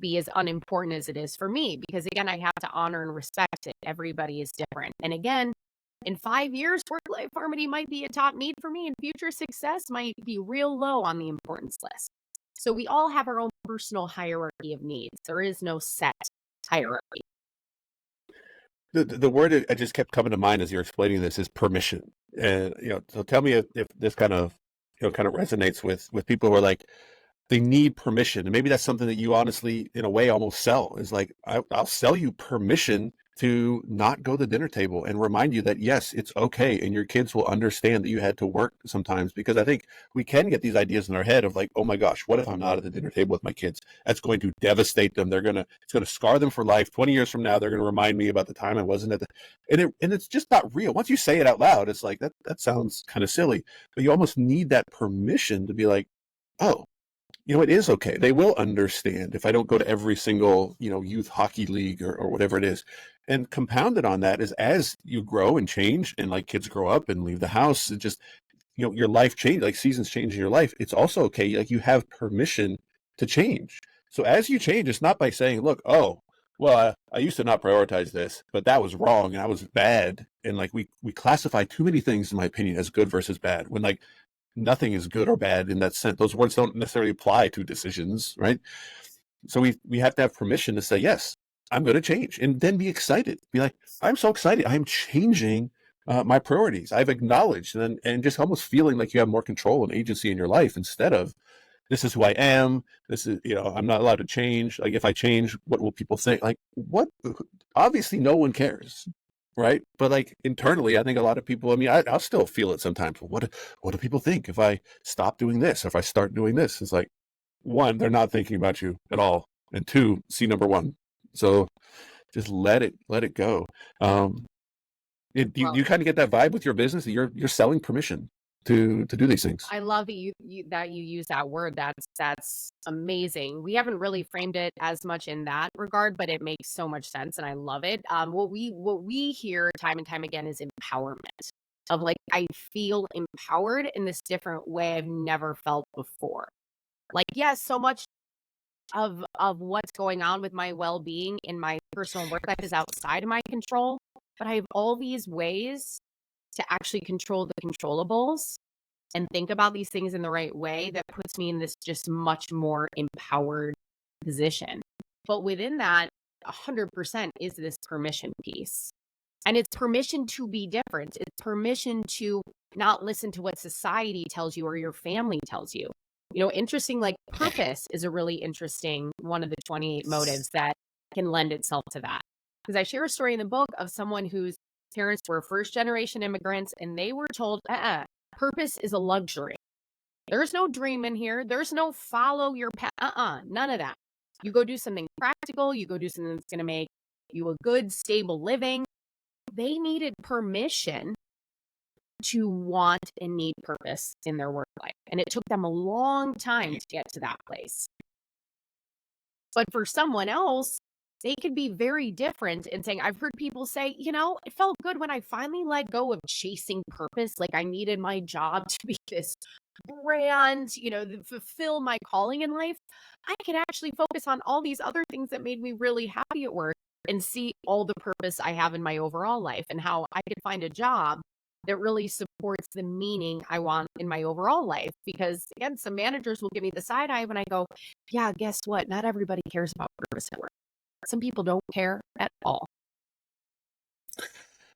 be as unimportant as it is for me. Because again, I have to honor and respect it. Everybody is different. And again, in 5 years, work-life harmony might be a top need for me, and future success might be real low on the importance list. So we all have our own personal hierarchy of needs. There is no set hierarchy. The word that just kept coming to mind as you're explaining this is permission. And, so tell me if this kind of resonates with people who are like, they need permission. And maybe that's something that you honestly, in a way, almost sell, is like, I'll sell you permission to not go to the dinner table and remind you that, yes, it's okay. And your kids will understand that you had to work sometimes, because I think we can get these ideas in our head of like, oh my gosh, what if I'm not at the dinner table with my kids? That's going to devastate them. It's going to scar them for life. 20 years from now, they're going to remind me about the time I wasn't at and it's just not real. Once you say it out loud, it's like, that sounds kind of silly, but you almost need that permission to be like, oh, it is okay. They will understand if I don't go to every single, youth hockey league or whatever it is. And compounded on that is as you grow and change, and like kids grow up and leave the house, it just, your life change, like seasons change in your life. It's also okay. Like you have permission to change. So as you change, it's not by saying, look, oh, well, I used to not prioritize this, but that was wrong and I was bad. And like we classify too many things, in my opinion, as good versus bad, when like nothing is good or bad in that sense. Those words don't necessarily apply to decisions, right? So we have to have permission to say, yes, I'm going to change, and then be excited. Be like, I'm so excited. I'm changing my priorities. I've acknowledged, and just almost feeling like you have more control and agency in your life, instead of, this is who I am. This is, I'm not allowed to change. Like, if I change, what will people think? Like, what? Obviously, no one cares. Right. But like internally, I think a lot of people, I mean, I'll still feel it sometimes. What do people think if I stop doing this, or if I start doing this? It's like, one, they're not thinking about you at all. And two, see number one. So just let it go. You kind of get that vibe with your business that you're selling permission to do these things. I love that you use that word. That's amazing. We haven't really framed it as much in that regard, but it makes so much sense, and I love it. What we hear time and time again is empowerment. Of like, I feel empowered in this different way I've never felt before. Like, yes, so much of what's going on with my well-being in my personal work life is outside of my control, but I have all these ways to actually control the controllables and think about these things in the right way that puts me in this just much more empowered position. But within that, 100% is this permission piece. And it's permission to be different. It's permission to not listen to what society tells you or your family tells you. Interesting, like purpose is a really interesting one of the 28 motives that can lend itself to that. Because I share a story in the book of someone whose parents were first generation immigrants, and they were told, purpose is a luxury. There's no dream in here. There's no follow your path. None of that. You go do something practical. You go do something that's going to make you a good, stable living. They needed permission to want and need purpose in their work life. And it took them a long time to get to that place. But for someone else, they could be very different in saying, I've heard people say, it felt good when I finally let go of chasing purpose. Like, I needed my job to be this brand, fulfill my calling in life. I could actually focus on all these other things that made me really happy at work and see all the purpose I have in my overall life, and how I could find a job that really supports the meaning I want in my overall life. Because again, some managers will give me the side eye when I go, yeah, guess what? Not everybody cares about purpose at work. Some people don't care at all.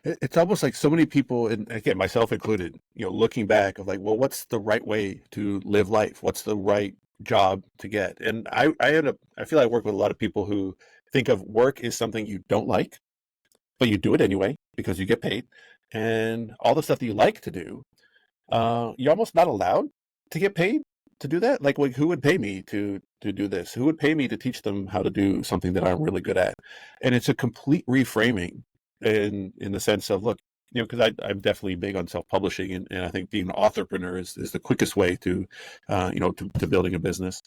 It's almost like so many people, and again, myself included, looking back of like, well, what's the right way to live life? What's the right job to get? And I feel I work with a lot of people who think of work as something you don't like, but you do it anyway because you get paid. And all the stuff that you like to do, you're almost not allowed to get paid to do that. Like who would pay me to do this? Who would pay me to teach them how to do something that I'm really good at? And it's a complete reframing in the sense of, look, because I'm definitely big on self-publishing, and I think being an authorpreneur is the quickest way to, to building a business.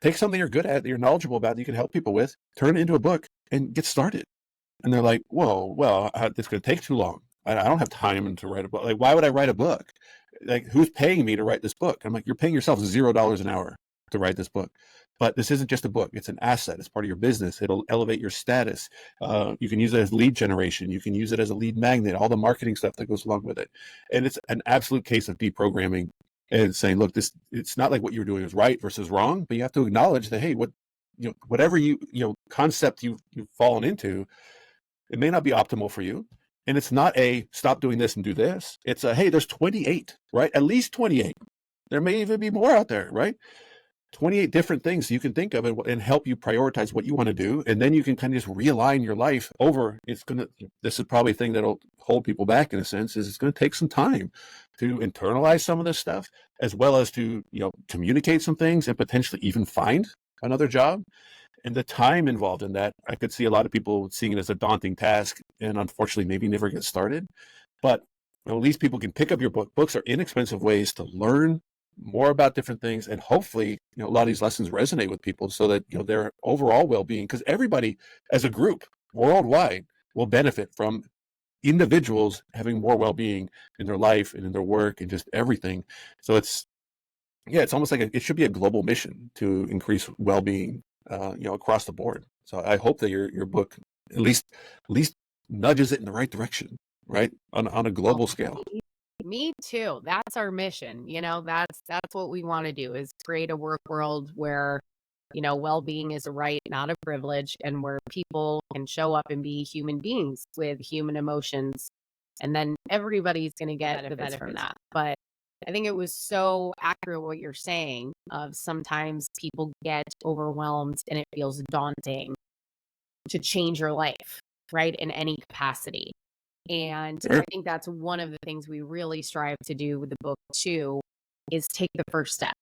Take something you're good at, that you're knowledgeable about, that you can help people with, turn it into a book, and get started. And they're like, whoa, well, it's going to take too long. I don't have time to write a book. Like, why would I write a book? Like, who's paying me to write this book? I'm like, you're paying yourself $0 an hour to write this book. But this isn't just a book. It's an asset. It's part of your business. It'll elevate your status. You can use it as lead generation. You can use it as a lead magnet, all the marketing stuff that goes along with it. And it's an absolute case of deprogramming and saying, look, it's not like what you're doing is right versus wrong, but you have to acknowledge that, hey, whatever concept you've fallen into, it may not be optimal for you. And it's not a stop doing this and do this. It's a, hey, there's 28, right? At least 28. There may even be more out there, right? 28 different things you can think of and help you prioritize what you want to do. And then you can kind of just realign your life over. This is probably a thing that'll hold people back in a sense, is it's going to take some time to internalize some of this stuff, as well as to, communicate some things and potentially even find another job. And the time involved in that, I could see a lot of people seeing it as a daunting task and unfortunately maybe never get started. But at least people can pick up your book. Books are inexpensive ways to learn more about different things. And hopefully, a lot of these lessons resonate with people so that, their overall well-being, because everybody as a group worldwide will benefit from individuals having more well-being in their life and in their work and just everything. So it's almost like it should be a global mission to increase well-being, across the board. So I hope that your book at least nudges it in the right direction, right? On a global scale. Me too. That's our mission. That's what we want to do, is create a work world where, well-being is a right, not a privilege, and where people can show up and be human beings with human emotions. And then everybody's going to get the benefit from that. But I think it was so accurate what you're saying, of sometimes people get overwhelmed and it feels daunting to change your life, right, in any capacity. And Sure. I think that's one of the things we really strive to do with the book too, is take the first step,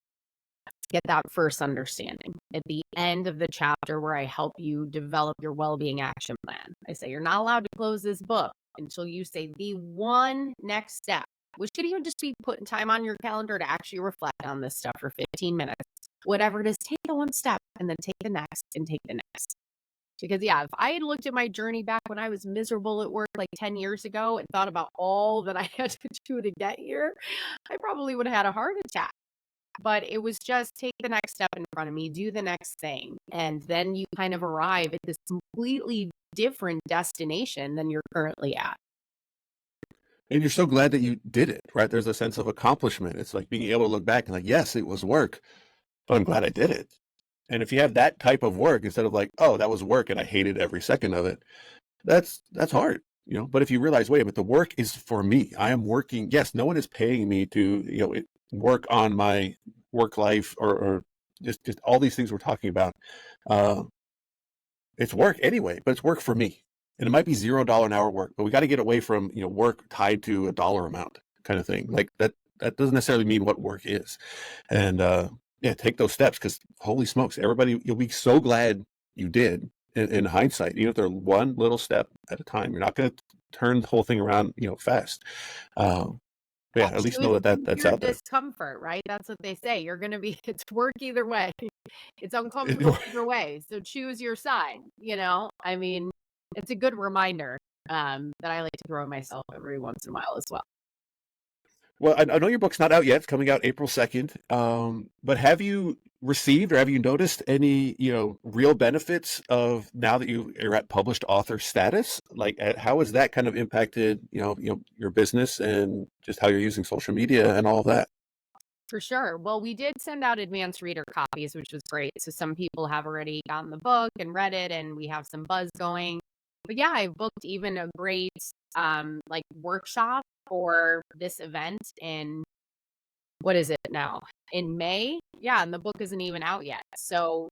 get that first understanding. At the end of the chapter where I help you develop your well-being action plan, I say you're not allowed to close this book until you say the one next step, which could even just be putting time on your calendar to actually reflect on this stuff for 15 minutes. Whatever it is, take the one step and then take the next and take the next. Because if I had looked at my journey back when I was miserable at work like 10 years ago and thought about all that I had to do to get here, I probably would have had a heart attack. But it was just take the next step in front of me, do the next thing. And then you kind of arrive at this completely different destination than you're currently at. And you're so glad that you did it, right? There's a sense of accomplishment. It's like being able to look back and like, yes, it was work, but I'm glad I did it. And if you have that type of work, instead of like, oh, that was work and I hated every second of it, that's hard, But if you realize, wait a minute, the work is for me. I am working. Yes, no one is paying me to, work on my work life or just all these things we're talking about. It's work anyway, but it's work for me. And it might be $0 an hour work, but we got to get away from, work tied to a dollar amount kind of thing. Like that doesn't necessarily mean what work is. And, take those steps, because holy smokes, everybody, you'll be so glad you did in hindsight, if they're one little step at a time. You're not going to turn the whole thing around, fast. At least know that's out there. Discomfort, right? That's what they say. You're going to be, it's work either way. It's uncomfortable either way. So choose your side, I mean, it's a good reminder that I like to throw myself every once in a while as well. Well, I know your book's not out yet. It's coming out April 2nd. But have you received or have you noticed any, real benefits of now that you're at published author status? Like, how has that kind of impacted, your business and just how you're using social media and all of that? For sure. Well, we did send out advanced reader copies, which was great. So some people have already gotten the book and read it, and we have some buzz going. But I booked even a great workshop for this event in, what is it now? In May? Yeah, and the book isn't even out yet. So,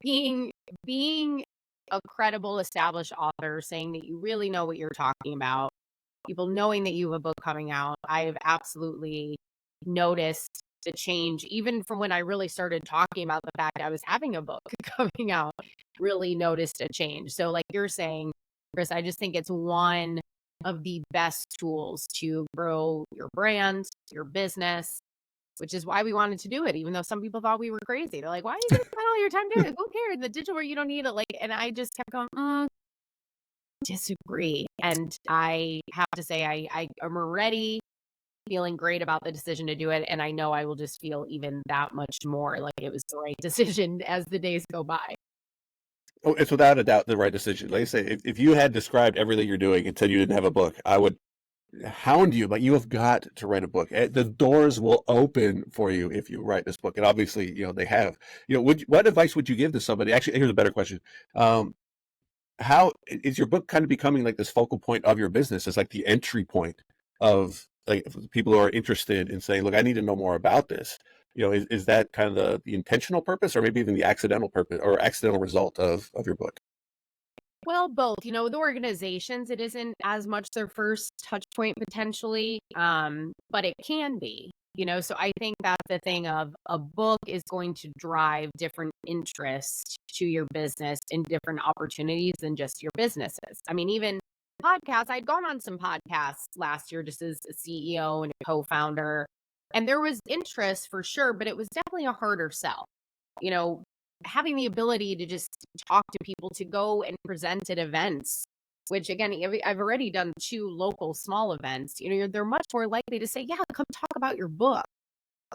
being a credible, established author, saying that you really know what you're talking about, people knowing that you have a book coming out, I have absolutely noticed the change, even from when I really started talking about the fact I was having a book coming out, really noticed a change. So like you're saying, Chris, I just think it's one of the best tools to grow your brand, your business, which is why we wanted to do it, even though some people thought we were crazy. They're like, why are you going to spend all your time doing it? Who cares? The digital where you don't need it. Like, and I just kept going, disagree. And I have to say, I am already feeling great about the decision to do it. And I know I will just feel even that much more like it was the right decision as the days go by. Oh, it's without a doubt the right decision. Like I say, if you had described everything you're doing and said you didn't have a book, I would hound you, but you have got to write a book. The doors will open for you if you write this book. And obviously, they have. What advice would you give to somebody? Actually, here's a better question. How is your book kind of becoming like this focal point of your business? It's like the entry point of like people who are interested in saying, look, I need to know more about this. Is that kind of the intentional purpose, or maybe even the accidental purpose or accidental result of your book? Well, both. The organizations, it isn't as much their first touch point potentially, but it can be. So I think that's the thing of a book is going to drive different interest to your business in different opportunities than just your businesses. I mean, even podcasts, I'd gone on some podcasts last year just as a CEO and a co-founder, and there was interest for sure, but it was definitely a harder sell. Having the ability to just talk to people, to go and present at events, which again, I've already done 2 local small events, they're much more likely to say, yeah, come talk about your book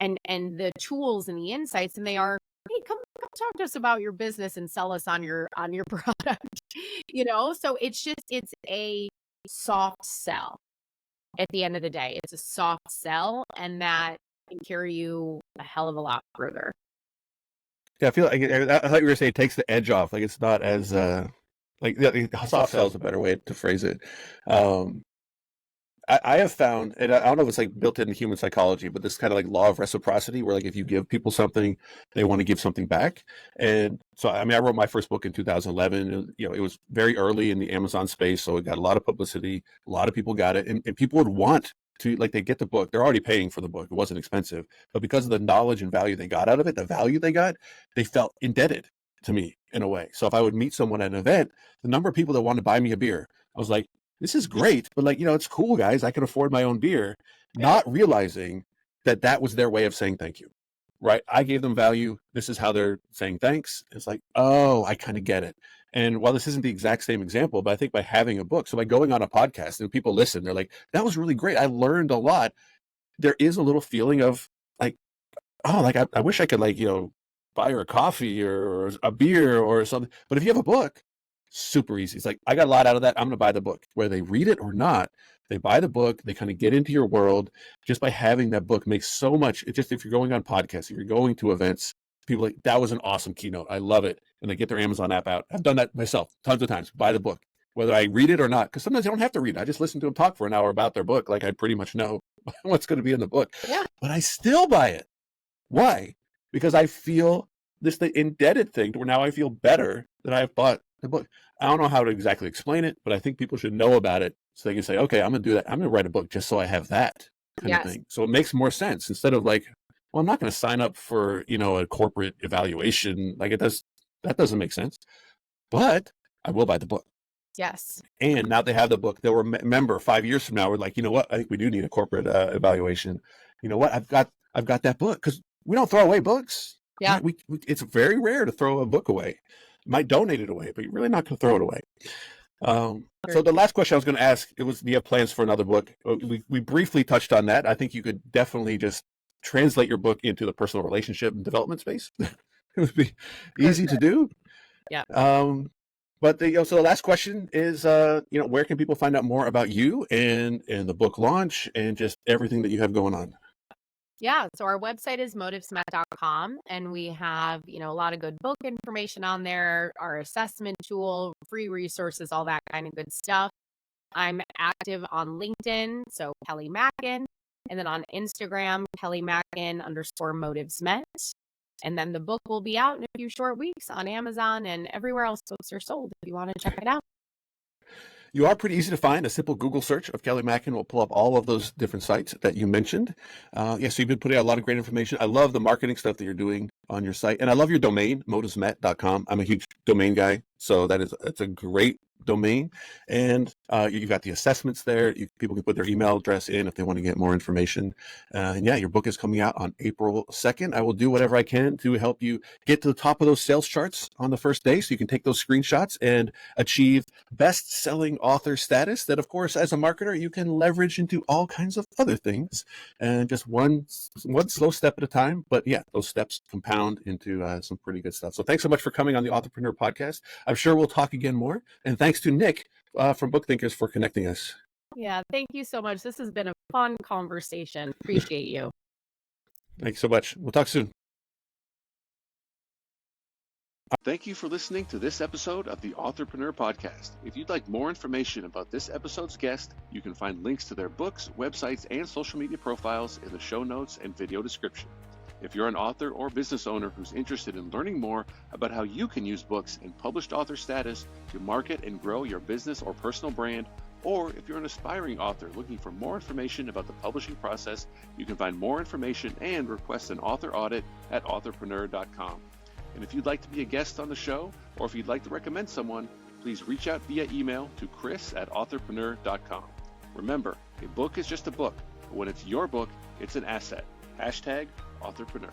and the tools and the insights. And they are, hey, come talk to us about your business and sell us on your product, so it's a soft sell at the end of the day. It's a soft sell, and that can carry you a hell of a lot further. Yeah, I feel like I thought you were saying it takes the edge off. Like it's not as soft sell is a better way to phrase it. I have found, and I don't know if it's like built into human psychology, but this kind of like law of reciprocity, where like if you give people something, they want to give something back. And so, I mean, I wrote my first book in 2011. And, it was very early in the Amazon space, so it got a lot of publicity. A lot of people got it, and people would want to, like, they get the book. They're already paying for the book. It wasn't expensive, but because of the knowledge and value they got out of it, the value they got, they felt indebted to me in a way. So if I would meet someone at an event, the number of people that wanted to buy me a beer, I was like, this is great, but like, it's cool, guys. I can afford my own beer, not realizing that was their way of saying thank you, right? I gave them value. This is how they're saying thanks. It's like, oh, I kind of get it. And while this isn't the exact same example, but I think by having a book, so by going on a podcast and people listen, they're like, that was really great. I learned a lot. There is a little feeling of like, oh, like I wish I could buy her a coffee or a beer or something. But if you have a book, super easy. It's like, I got a lot out of that. I'm going to buy the book. Whether they read it or not, they buy the book. They kind of get into your world just by having that book. Makes so much. It just, if you're going on podcasts, if you're going to events, people like, that was an awesome keynote. I love it. And they get their Amazon app out. I've done that myself tons of times. Buy the book, whether I read it or not, because sometimes I don't have to read it. I just listen to them talk for an hour about their book. Like I pretty much know what's going to be in the book. Yeah. But I still buy it. Why? Because I feel the indebted thing where now I feel better that I've bought the book. I don't know how to exactly explain it, but I think people should know about it so they can say, okay, I'm going to do that. I'm going to write a book just so I have that kind of thing. So it makes more sense instead of like, well, I'm not going to sign up for, a corporate evaluation. Like that doesn't make sense, but I will buy the book. Yes. And now they have the book. They'll remember 5 years from now, we're like, you know what? I think we do need a corporate evaluation. You know what? I've got that book, because we don't throw away books. Yeah. We it's very rare to throw a book away. You might donate it away, but you're really not going to throw it away. So the last question I was going to ask, do you have plans for another book? We briefly touched on that. I think you could definitely just translate your book into the personal relationship and development space. It would be easy to do. Yeah. But so the last question is, where can people find out more about you and the book launch and just everything that you have going on? Yeah. So our website is motivesmet.com, and we have, a lot of good book information on there, our assessment tool, free resources, all that kind of good stuff. I'm active on LinkedIn, so Kelly Mackin, and then on Instagram, Kelly Mackin _motivesmet. And then the book will be out in a few short weeks on Amazon and everywhere else books are sold if you want to check it out. You are pretty easy to find. A simple Google search of Kelly Mackin will pull up all of those different sites that you mentioned. So you've been putting out a lot of great information. I love the marketing stuff that you're doing on your site. And I love your domain, motivesmet.com. I'm a huge domain guy, so it's a great domain. And You've got the assessments there. People can put their email address in if they want to get more information. And yeah, your book is coming out on April 2nd. I will do whatever I can to help you get to the top of those sales charts on the first day so you can take those screenshots and achieve best-selling author status that, of course, as a marketer, you can leverage into all kinds of other things, and just one slow step at a time. But yeah, those steps compound into some pretty good stuff. So thanks so much for coming on the Authorpreneur podcast. I'm sure we'll talk again more. And thanks to Nick from Book Thinkers for connecting us. Yeah, thank you so much. This has been a fun conversation. Appreciate you. Thanks so much. We'll talk soon. Thank you for listening to this episode of the Authorpreneur Podcast. If you'd like more information about this episode's guest, you can find links to their books, websites, and social media profiles in the show notes and video description. If you're an author or business owner who's interested in learning more about how you can use books and published author status to market and grow your business or personal brand, or if you're an aspiring author looking for more information about the publishing process, you can find more information and request an author audit at authorpreneur.com. And if you'd like to be a guest on the show, or if you'd like to recommend someone, please reach out via email to chris@authorpreneur.com. Remember, a book is just a book, but when it's your book, it's an asset. #Authorpreneur.